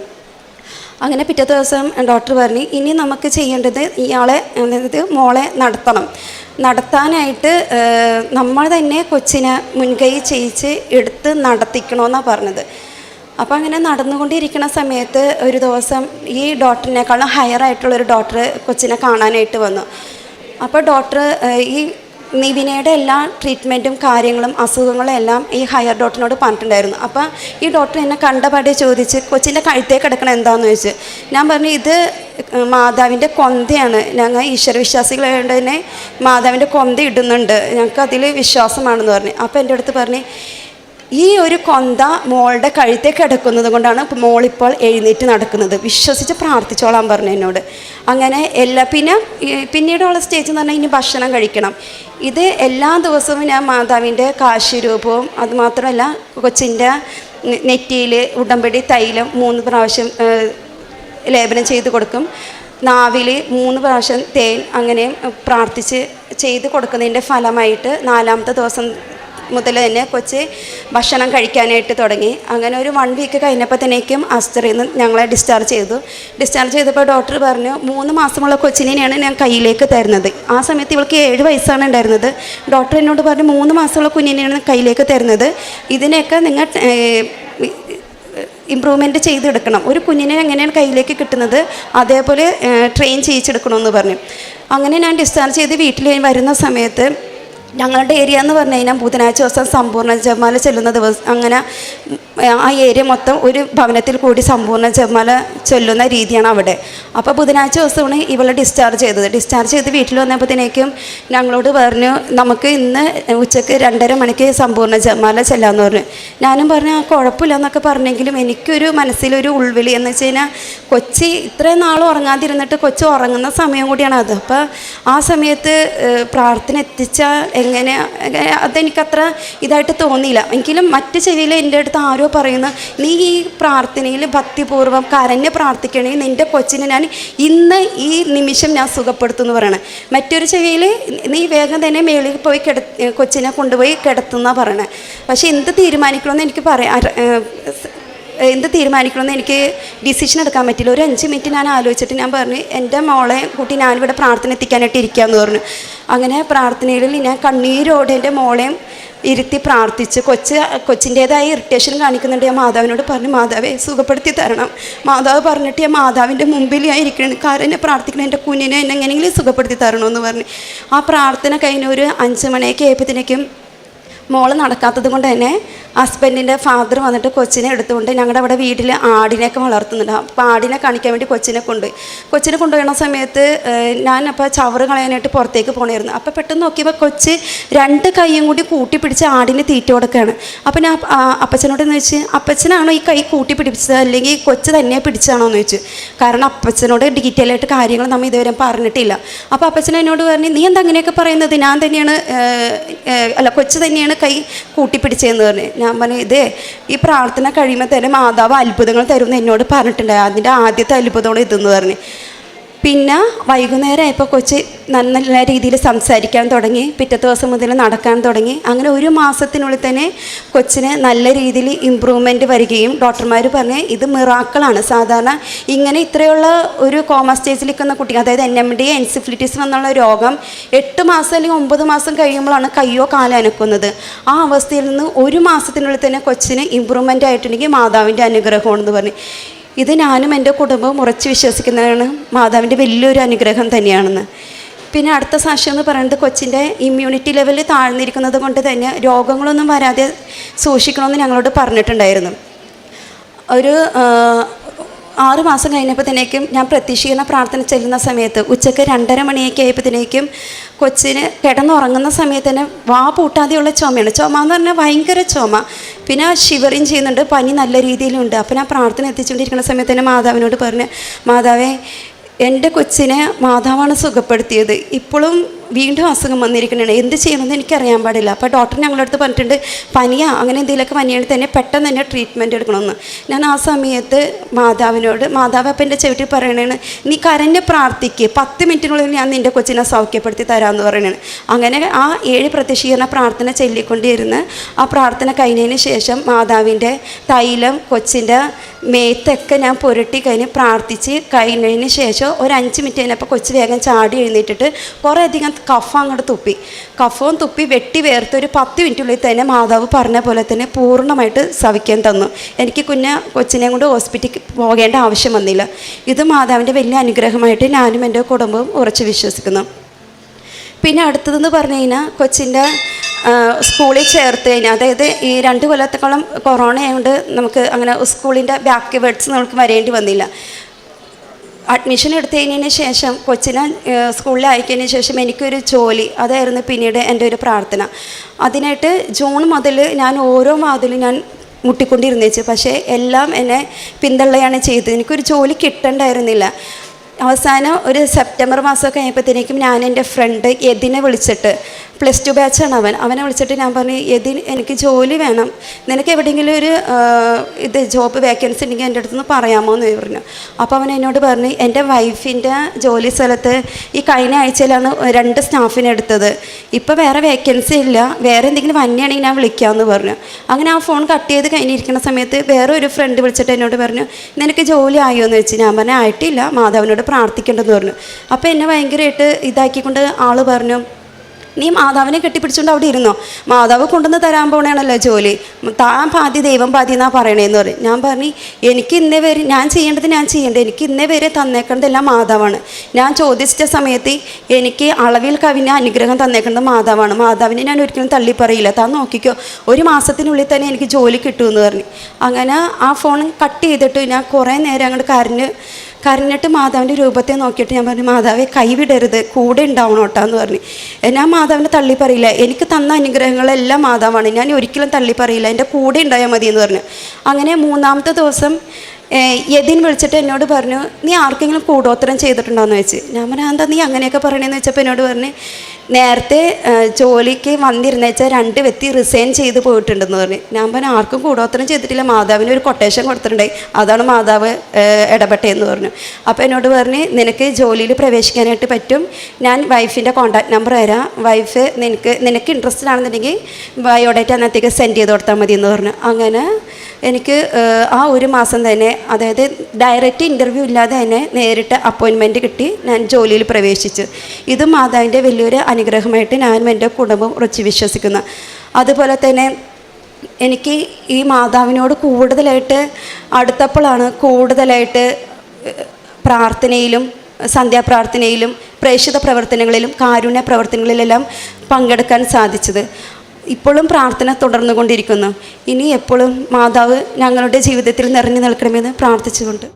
അങ്ങനെ പിറ്റേ ദിവസം ഡോക്ടർ പറഞ്ഞു ഇനി നമുക്ക് ചെയ്യേണ്ടത് ഇയാളെ, അതായത് മോളെ നടത്താനായിട്ട് നമ്മൾ തന്നെ കൊച്ചിനെ മുൻകൈ ചെയ്യിച്ച് എടുത്ത് നടത്തിക്കണമെന്നാണ് പറഞ്ഞത്. അപ്പോൾ അങ്ങനെ നടന്നുകൊണ്ടിരിക്കുന്ന സമയത്ത് ഒരു ദിവസം ഈ ഡോക്ടറിനേക്കാളും ഹയർ ആയിട്ടുള്ളൊരു ഡോക്ടർ കൊച്ചിനെ കാണാനായിട്ട് വന്നു. അപ്പോൾ ഡോക്ടർ ഈ നിവിനയുടെ എല്ലാ ട്രീറ്റ്മെൻറ്റും കാര്യങ്ങളും അസുഖങ്ങളും എല്ലാം ഈ ഹയർ ഡോക്ടറിനോട് പറഞ്ഞിട്ടുണ്ടായിരുന്നു. അപ്പോൾ ഈ ഡോക്ടർ എന്നെ കണ്ടപാടെ ചോദിച്ച് കൊച്ചിൻ്റെ കഴുത്തേ കിടക്കണം എന്താണെന്ന് ചോദിച്ചു. ഞാൻ പറഞ്ഞു ഇത് മാതാവിൻ്റെ കൊന്തയാണ്, ഞങ്ങൾ ഈശ്വരവിശ്വാസികളായതുകൊണ്ട് തന്നെ മാതാവിൻ്റെ കൊന്ത ഇടുന്നുണ്ട്, ഞങ്ങൾക്ക് അതിൽ വിശ്വാസമാണെന്ന് പറഞ്ഞു. അപ്പോൾ എൻ്റെ അടുത്ത് പറഞ്ഞു ഈ ഒരു കൊന്ത മോളുടെ കഴുത്തേ കിടക്കുന്നത് കൊണ്ടാണ് മോളിപ്പോൾ എഴുന്നേറ്റ് നടക്കുന്നത്, വിശ്വസിച്ച് പ്രാർത്ഥിച്ചോളാൻ പറഞ്ഞു എന്നോട്. അങ്ങനെ പിന്നീടുള്ള സ്റ്റേജ് എന്ന് പറഞ്ഞാൽ ഇനി ഭക്ഷണം കഴിക്കണം. ഇത് എല്ലാ ദിവസവും ഞാൻ മാതാവിൻ്റെ കാശിരൂപവും അതുമാത്രമല്ല കൊച്ചിൻ്റെ നെറ്റിയിൽ ഉടമ്പടി തൈലം 3 പ്രാവശ്യം ലേപനം ചെയ്ത് കൊടുക്കും, നാവിൽ 3 പ്രാവശ്യം തേൻ, അങ്ങനെ പ്രാർത്ഥിച്ച് ചെയ്ത് കൊടുക്കുന്നതിൻ്റെ ഫലമായിട്ട് 4ാമത്തെ ദിവസം മുതൽ തന്നെ കൊച്ച് ഭക്ഷണം കഴിക്കാനായിട്ട് തുടങ്ങി. അങ്ങനെ ഒരു 1 വീക്ക് കഴിഞ്ഞപ്പോഴത്തേക്കും അസ്തറിൽ നിന്ന് ഞങ്ങളെ ഡിസ്ചാർജ് ചെയ്തപ്പോൾ ഡോക്ടർ പറഞ്ഞു 3 മാസമുള്ള കൊച്ചിനെയാണ് ഞാൻ കയ്യിലേക്ക് തരുന്നത്. ആ സമയത്ത് ഇവൾക്ക് 7 വയസ്സാണ് ഉണ്ടായിരുന്നത്. ഡോക്ടർ എന്നോട് പറഞ്ഞു 3 മാസമുള്ള കുഞ്ഞിനെയാണ് കയ്യിലേക്ക് തരുന്നത്, ഇതിനെയൊക്കെ നിങ്ങൾ ഇമ്പ്രൂവ്മെൻറ്റ് ചെയ്തെടുക്കണം, ഒരു കുഞ്ഞിനെ എങ്ങനെയാണ് കയ്യിലേക്ക് കിട്ടുന്നത് അതേപോലെ ട്രെയിൻ ചെയ്യിച്ചെടുക്കണമെന്ന് പറഞ്ഞു. അങ്ങനെ ഞാൻ ഡിസ്ചാർജ് ചെയ്ത് വീട്ടിൽ വരുന്ന സമയത്ത് ഞങ്ങളുടെ ഏരിയ എന്ന് പറഞ്ഞു കഴിഞ്ഞാൽ ബുധനാഴ്ച ദിവസം സമ്പൂർണ്ണ ജപമാല ചെല്ലുന്ന ദിവസം, അങ്ങനെ ആ ഏരിയ മൊത്തം ഒരു ഭവനത്തിൽ കൂടി സമ്പൂർണ്ണ ജപമാല ചൊല്ലുന്ന രീതിയാണ് അവിടെ. അപ്പോൾ ബുധനാഴ്ച ദിവസമാണ് ഇവളെ ഡിസ്ചാർജ് ചെയ്ത് വീട്ടിൽ വന്നപ്പോഴത്തേക്കും ഞങ്ങളോട് പറഞ്ഞു നമുക്ക് ഇന്ന് ഉച്ചയ്ക്ക് 2:30 മണിക്ക് സമ്പൂർണ്ണ ജപമാല ചെല്ലാമെന്ന് പറഞ്ഞു. ഞാനും പറഞ്ഞു കുഴപ്പമില്ല എന്നൊക്കെ പറഞ്ഞെങ്കിലും എനിക്കൊരു മനസ്സിലൊരു ഉൾവിളി എന്ന് വെച്ച് കഴിഞ്ഞാൽ കൊച്ചി ഇത്രയും നാൾ ഉറങ്ങാതിരുന്നിട്ട് കൊച്ചു ഉറങ്ങുന്ന സമയം കൂടിയാണ് അത്. അപ്പോൾ ആ സമയത്ത് പ്രാർത്ഥന എത്തിച്ചാൽ എങ്ങനെ അതെനിക്കത്ര ഇതായിട്ട് തോന്നിയില്ല. എങ്കിലും മറ്റ് ചെവിയിൽ എൻ്റെ അടുത്ത് ആരോ പറയുന്നു നീ ഈ പ്രാർത്ഥനയിൽ ഭക്തിപൂർവ്വം കരഞ്ഞ് പ്രാർത്ഥിക്കണമെങ്കിൽ നിൻ്റെ കൊച്ചിനെ ഞാൻ ഇന്ന് ഈ നിമിഷം ഞാൻ സുഖപ്പെടുത്തുമെന്ന് പറയണേ. മറ്റൊരു ചെവിയിൽ നീ വേഗം തന്നെ മേളിൽ പോയി കൊച്ചിനെ കൊണ്ടുപോയി കിടത്തുന്നാണ് പറയണേ. പക്ഷേ എന്ത് തീരുമാനിക്കണമെന്ന് എനിക്ക് ഡിസിഷൻ എടുക്കാൻ പറ്റില്ല. ഒരു 5 മിനിറ്റ് ഞാൻ ആലോചിച്ചിട്ട് ഞാൻ പറഞ്ഞു എൻ്റെ മോളെ കൂട്ടി ഞാനിവിടെ പ്രാർത്ഥന എത്തിക്കാനായിട്ട് ഇരിക്കാമെന്ന് പറഞ്ഞു. അങ്ങനെ പ്രാർത്ഥനയിൽ ഞാൻ കണ്ണീരോടെ എൻ്റെ മോളെയും ഇരുത്തി പ്രാർത്ഥിച്ച് കൊച്ചിൻ്റേതായ ഇറിറ്റേഷൻ കാണിക്കുന്നുണ്ട്. ഞാൻ മാതാവിനോട് പറഞ്ഞു മാതാവെ സുഖപ്പെടുത്തി തരണം. മാതാവ് പറഞ്ഞിട്ട് ഞാൻ മാതാവിൻ്റെ മുമ്പിൽ ഞാൻ ഇരിക്കണം, കാരണം എന്നെ പ്രാർത്ഥിക്കണം, എൻ്റെ കുഞ്ഞിനെ എന്നെ എങ്ങനെയെങ്കിലും സുഖപ്പെടുത്തി തരണമെന്ന് പറഞ്ഞു. ആ പ്രാർത്ഥന കഴിഞ്ഞ ഒരു 5 മണിയൊക്കെ ആയപ്പോഴത്തേക്കും മോള് നടക്കാത്തത് കൊണ്ട് തന്നെ ഹസ്ബൻഡിൻ്റെ ഫാദർ വന്നിട്ട് കൊച്ചിനെ എടുത്തുകൊണ്ട് ഞങ്ങളുടെ അവിടെ വീട്ടിൽ ആടിനെയൊക്കെ വളർത്തുന്നുണ്ട്. അപ്പോൾ ആടിനെ കാണിക്കാൻ വേണ്ടി കൊച്ചിനെ കൊണ്ടുപോകുന്ന സമയത്ത് ഞാനപ്പോൾ ചവറ് കളയാനായിട്ട് പുറത്തേക്ക് പോകണമായിരുന്നു. അപ്പോൾ പെട്ടെന്ന് നോക്കിയപ്പോൾ കൊച്ച് 2 കൈയും കൂടി കൂട്ടിപ്പിടിച്ച് ആടിന് തീറ്റ കൊടുക്കുകയാണ്. അപ്പോൾ ഞാൻ അപ്പച്ചനോടെന്ന് ചോദിച്ചു അപ്പച്ചനാണോ ഈ കൈ കൂട്ടി പിടിപ്പിച്ചത് അല്ലെങ്കിൽ കൊച്ച് തന്നെ പിടിച്ചാണോ എന്ന് ചോദിച്ചു. കാരണം അപ്പച്ചനോട് ഡീറ്റെയിൽ ആയിട്ട് കാര്യങ്ങൾ നമ്മൾ ഇതുവരെ പറഞ്ഞിട്ടില്ല. അപ്പോൾ അപ്പച്ചൻ എന്നോട് പറഞ്ഞു നീ എന്താ അങ്ങനെയൊക്കെ പറയുന്നത്, ഞാൻ തന്നെയാണ് കൊച്ച് തന്നെയാണ് കൈ കൂട്ടിപ്പിടിച്ചതെന്ന് പറഞ്ഞു. ഞാൻ പറഞ്ഞു ഇതേ ഈ പ്രാർത്ഥന കഴിയുമ്പോൾ തന്നെ മാതാവ് അത്ഭുതങ്ങൾ തരുമെന്ന് എന്നോട് പറഞ്ഞിട്ടുണ്ടായി, അതിൻ്റെ ആദ്യത്തെ അത്ഭുതമാണ് ഇതെന്ന് പറഞ്ഞു. പിന്നെ വൈകുന്നേരം ആയപ്പോൾ കൊച്ച് നല്ല രീതിയിൽ സംസാരിക്കാൻ തുടങ്ങി, പിറ്റത്തെ ദിവസം മുതൽ നടക്കാൻ തുടങ്ങി. അങ്ങനെ 1 മാസത്തിനുള്ളിൽ തന്നെ കൊച്ചിന് നല്ല രീതിയിൽ ഇമ്പ്രൂവ്മെൻറ്റ് വരികയും ഡോക്ടർമാർ പറഞ്ഞ് ഇത് മിറാക്കിളാണ്. സാധാരണ ഇങ്ങനെ ഇത്രയുള്ള ഒരു കോമ സ്റ്റേജിൽ നിൽക്കുന്ന കുട്ടി, അതായത് NMD എൻസിഫിലിറ്റിസ് എന്നുള്ള രോഗം 8 മാസം അല്ലെങ്കിൽ 9 മാസം കഴിയുമ്പോഴാണ് കയ്യോ കാലോ അനക്കുന്നത്. ആ അവസ്ഥയിൽ നിന്ന് 1 മാസത്തിനുള്ളിൽ തന്നെ കൊച്ചിന് ഇമ്പ്രൂവ്മെൻ്റ് ആയിട്ടുണ്ടെങ്കിൽ മാതാവിൻ്റെ അനുഗ്രഹമാണെന്ന് പറഞ്ഞു. ഇത് ഞാനും എൻ്റെ കുടുംബവും ഉറച്ച് വിശ്വസിക്കുന്നതാണ് മാതാവിൻ്റെ വലിയൊരു അനുഗ്രഹം തന്നെയാണെന്ന്. പിന്നെ അടുത്ത സാക്ഷ്യം എന്ന് പറയുന്നത് കൊച്ചിൻ്റെ ഇമ്മ്യൂണിറ്റി ലെവൽ താഴ്ന്നിരിക്കുന്നത് കൊണ്ട് തന്നെ രോഗങ്ങളൊന്നും വരാതെ സൂക്ഷിക്കണമെന്ന് ഞങ്ങളോട് പറഞ്ഞിട്ടുണ്ടായിരുന്നു. ഒരു 6 മാസം കഴിഞ്ഞപ്പോഴത്തേക്കും ഞാൻ പ്രത്യക്ഷീകരണ പ്രാർത്ഥന ചെല്ലുന്ന സമയത്ത് ഉച്ചയ്ക്ക് 2:30 മണിയൊക്കെ ആയപ്പോഴത്തേക്കും കൊച്ചിന് കിടന്നുറങ്ങുന്ന സമയത്ത് തന്നെ വാ പൂട്ടാതെയുള്ള ചുമയാണ്. ചുമ എന്ന് പറഞ്ഞാൽ ഭയങ്കര ചുമ, പിന്നെ ഷിവറിങ് ചെയ്യുന്നുണ്ട്, പനി നല്ല രീതിയിലുണ്ട്. അപ്പോൾ ഞാൻ പ്രാർത്ഥന എത്തിച്ചുകൊണ്ടിരിക്കുന്ന സമയത്ത് തന്നെ മാതാവിനോട് പറഞ്ഞു, മാതാവേ എൻ്റെ കൊച്ചിനെ മാതാവാണ് സുഖപ്പെടുത്തിയത്, ഇപ്പോഴും വീണ്ടും അസുഖം വന്നിരിക്കണേ, എന്ത് ചെയ്യണമെന്ന് എനിക്കറിയാൻ പാടില്ല. അപ്പോൾ ഡോക്ടർ ഞങ്ങളുടെ അടുത്ത് പറഞ്ഞിട്ടുണ്ട് പനിയാ അങ്ങനെ എന്തെങ്കിലുമൊക്കെ വന്നിയാണെങ്കിൽ തന്നെ പെട്ടെന്ന് തന്നെ ട്രീറ്റ്മെൻറ്റ് എടുക്കണമെന്ന്. ഞാൻ ആ സമയത്ത് മാതാവ് അപ്പം എൻ്റെ ചെവിട്ടിൽ പറയണേണ്, നീ കരഞ്ഞ് പ്രാർത്ഥിക്ക്, 10 മിനിറ്റിനുള്ളിൽ ഞാൻ നിൻ്റെ കൊച്ചിനെ സൗഖ്യപ്പെടുത്തി തരാമെന്ന് പറയണേണ്. അങ്ങനെ ആ 7 പ്രത്യക്ഷീകരണ പ്രാർത്ഥന ചൊല്ലിക്കൊണ്ടിരുന്ന് ആ പ്രാർത്ഥന കഴിഞ്ഞതിന് ശേഷം മാതാവിൻ്റെ തൈലം കൊച്ചിൻ്റെ മേത്തൊക്കെ ഞാൻ പുരട്ടി കഴിഞ്ഞ് പ്രാർത്ഥിച്ച് കഴിഞ്ഞതിന് ശേഷം ഒരു 5 മിനിറ്റ് കഴിഞ്ഞപ്പോൾ കൊച്ച് വേഗം ചാടി എഴുന്നേറ്റിട്ട് കുറേയധികം കഫം അങ്ങോട്ട് കഫവും തുപ്പി വെട്ടി വേർത്ത് ഒരു 10 മിനിറ്റുള്ളിൽ തന്നെ മാതാവ് പറഞ്ഞ പോലെ തന്നെ പൂർണ്ണമായിട്ട് സവിക്കാൻ തന്നു. എനിക്ക് കൊച്ചിനെ കൊണ്ട് ഹോസ്പിറ്റലിൽ പോകേണ്ട ആവശ്യം വന്നില്ല. ഇത് മാതാവിൻ്റെ വലിയ അനുഗ്രഹമായിട്ട് ഞാനും എൻ്റെ കുടുംബവും ഉറച്ചു വിശ്വസിക്കുന്നു. പിന്നെ അടുത്തതെന്ന് പറഞ്ഞു കഴിഞ്ഞാൽ കൊച്ചിൻ്റെ സ്കൂളിൽ ചേർത്ത് കഴിഞ്ഞാൽ, അതായത് ഈ 2 കൊല്ലത്തോളം കൊറോണ ആയതുകൊണ്ട് നമുക്ക് അങ്ങനെ സ്കൂളിൻ്റെ ബാക്ക് വേർഡ്സ് നമുക്ക് വരേണ്ടി വന്നില്ല. അഡ്മിഷൻ എടുത്തു കഴിഞ്ഞതിന് ശേഷം കൊച്ചിനെ സ്കൂളിൽ അയക്കുന്നതിന് ശേഷം എനിക്കൊരു ജോലി, അതായിരുന്നു പിന്നീട് എൻ്റെ ഒരു പ്രാർത്ഥന. അതിനായിട്ട് ജൂൺ മുതൽ ഞാൻ ഓരോ വാതിലും ഞാൻ മുട്ടിക്കൊണ്ടിരുന്നേച്ചു, പക്ഷേ എല്ലാം എന്നെ പിന്തള്ളുകയാണ് ചെയ്തത്. എനിക്കൊരു ജോലി കിട്ടണ്ടായിരുന്നില്ല. അവസാനം ഒരു സെപ്റ്റംബർ മാസമൊക്കെ ആയപ്പോഴത്തേക്കും ഞാൻ എൻ്റെ ഫ്രണ്ട് യതിനെ വിളിച്ചിട്ട്, +2 ബാച്ചാണ് അവനെ വിളിച്ചിട്ട് ഞാൻ പറഞ്ഞു, യതിൻ എനിക്ക് ജോലി വേണം, നിനക്ക് എവിടെയെങ്കിലും ഒരു ജോബ് വേക്കൻസി ഉണ്ടെങ്കിൽ എൻ്റെ അടുത്തുനിന്ന് പറയാമോ എന്ന് പറഞ്ഞു. അപ്പോൾ അവൻ എന്നോട് പറഞ്ഞു, എൻ്റെ വൈഫിൻ്റെ ജോലി സ്ഥലത്ത് ഈ കഴിഞ്ഞ ആഴ്ചയിലാണ് 2 സ്റ്റാഫിനെ എടുത്തത്, ഇപ്പോൾ വേറെ വേക്കൻസി ഇല്ല, വേറെ എന്തെങ്കിലും വന്നെയാണെങ്കിൽ ഞാൻ വിളിക്കാമെന്ന് പറഞ്ഞു. അങ്ങനെ ആ ഫോൺ കട്ട് ചെയ്ത് കഴിഞ്ഞിരിക്കുന്ന സമയത്ത് വേറെ ഒരു ഫ്രണ്ട് വിളിച്ചിട്ട് എന്നോട് പറഞ്ഞു, നിനക്ക് ജോലി ആയോ എന്ന് വെച്ച്. ഞാൻ പറഞ്ഞു ആയിട്ടില്ല, മാതാവിനോട് പ്രാർത്ഥിക്കേണ്ടെന്ന് പറഞ്ഞു. അപ്പോൾ എന്നെ ഭയങ്കരമായിട്ട് ഇതാക്കിക്കൊണ്ട് ആൾ പറഞ്ഞു, നീ മാതാവിനെ കെട്ടിപ്പിടിച്ചുകൊണ്ട് അവിടെ ഇരുന്നോ, മാതാവ് കൊണ്ടുവന്ന് തരാൻ പോകണേണല്ലോ ജോലി, താൻ പാതി ദൈവം പാതി എന്നാ പറയണേന്ന് പറയും. ഞാൻ പറഞ്ഞു, എനിക്ക് ഇന്നേ വരെ ഞാൻ ചെയ്യേണ്ടത്, എനിക്ക് ഇന്നേ വരെ തന്നേക്കേണ്ടതെല്ലാം മാതാവാണ്. ഞാൻ ചോദിച്ച സമയത്ത് എനിക്ക് അളവിൽ കവിഞ്ഞ അനുഗ്രഹം തന്നേക്കേണ്ടത് മാതാവാണ്. മാതാവിനെ ഞാൻ ഒരിക്കലും തള്ളി പറയില്ല, താൻ നോക്കിക്കോ, 1 മാസത്തിനുള്ളിൽ തന്നെ എനിക്ക് ജോലി കിട്ടുമെന്ന് പറഞ്ഞു. അങ്ങനെ ആ ഫോൺ കട്ട് ചെയ്തിട്ട് ഞാൻ കുറേ നേരം അങ്ങോട്ട് കരഞ്ഞിട്ട് മാതാവിൻ്റെ രൂപത്തെ നോക്കിയിട്ട് ഞാൻ പറഞ്ഞു, മാതാവെ കൈവിടരുത്, കൂടെ ഉണ്ടാവണം കേട്ടോ എന്ന് പറഞ്ഞു. ഞാൻ മാതാവിനെ തള്ളി പറയില്ല, എനിക്ക് തന്ന അനുഗ്രഹങ്ങളെല്ലാം മാതാവാണ്, ഞാൻ ഒരിക്കലും തള്ളി പറയില്ല, എൻ്റെ കൂടെ ഉണ്ടായാൽ മതി എന്ന് പറഞ്ഞു. അങ്ങനെ 3-ാമത്തെ ദിവസം യതിൻ വിളിച്ചിട്ട് എന്നോട് പറഞ്ഞു, നീ ആർക്കെങ്കിലും കൂടോത്രം ചെയ്തിട്ടുണ്ടോയെന്ന് വെച്ച്. ഞാൻ പറഞ്ഞു, എന്താ നീ അങ്ങനെയൊക്കെ പറയണേന്ന് വെച്ചപ്പോൾ എന്നോട് പറഞ്ഞു, നേരത്തെ ജോലിക്ക് വന്നിരുന്നേച്ചാൽ 2 വ്യക്തി റിസൈൻ ചെയ്ത് പോയിട്ടുണ്ടെന്ന് പറഞ്ഞു. ഞാൻ പറഞ്ഞു, ആർക്കും കൂടോത്രം ചെയ്തിട്ടില്ല, മാതാവിന് ഒരു കൊട്ടേഷൻ കൊടുത്തിട്ടുണ്ടായി, അതാണ് മാതാവ് ഇടപെട്ടതെന്ന് പറഞ്ഞു. അപ്പോൾ എന്നോട് പറഞ്ഞ്, നിനക്ക് ജോലിയിൽ പ്രവേശിക്കാനായിട്ട് പറ്റും, ഞാൻ വൈഫിൻ്റെ കോൺടാക്ട് നമ്പർ തരാം, വൈഫ് നിനക്ക് ഇൻട്രസ്റ്റഡ് ആണെന്നുണ്ടെങ്കിൽ ബയോഡേറ്റ അന്നത്തേക്ക് സെൻഡ് ചെയ്ത് കൊടുത്താൽ മതി എന്ന് പറഞ്ഞു. അങ്ങനെ എനിക്ക് ആ 1 മാസം തന്നെ, അതായത് ഡയറക്റ്റ് ഇൻ്റർവ്യൂ ഇല്ലാതെ തന്നെ നേരിട്ട് അപ്പോയിൻമെൻറ്റ് കിട്ടി, ഞാൻ ജോലിയിൽ പ്രവേശിച്ചു. ഇത് മാതാവിൻ്റെ വലിയൊരു അനുഗ്രഹമായിട്ട് ഞാനും എൻ്റെ കുടുംബം ഉറച്ചു വിശ്വസിക്കുന്നു. അതുപോലെ തന്നെ എനിക്ക് ഈ മാതാവിനോട് കൂടുതലായിട്ട് അടുത്തപ്പോഴാണ് കൂടുതലായിട്ട് പ്രാർത്ഥനയിലും സന്ധ്യാപ്രാർത്ഥനയിലും പ്രേക്ഷിത പ്രവർത്തനങ്ങളിലും കാരുണ്യ പ്രവർത്തനങ്ങളിലെല്ലാം പങ്കെടുക്കാൻ സാധിച്ചത്. ഇപ്പോഴും പ്രാർത്ഥന തുടർന്നുകൊണ്ടിരിക്കുന്നു. ഇനി എപ്പോഴും മാതാവ് ഞങ്ങളുടെ ജീവിതത്തിൽ നിറഞ്ഞു നിൽക്കണമെന്ന് പ്രാർത്ഥിച്ചുകൊണ്ട്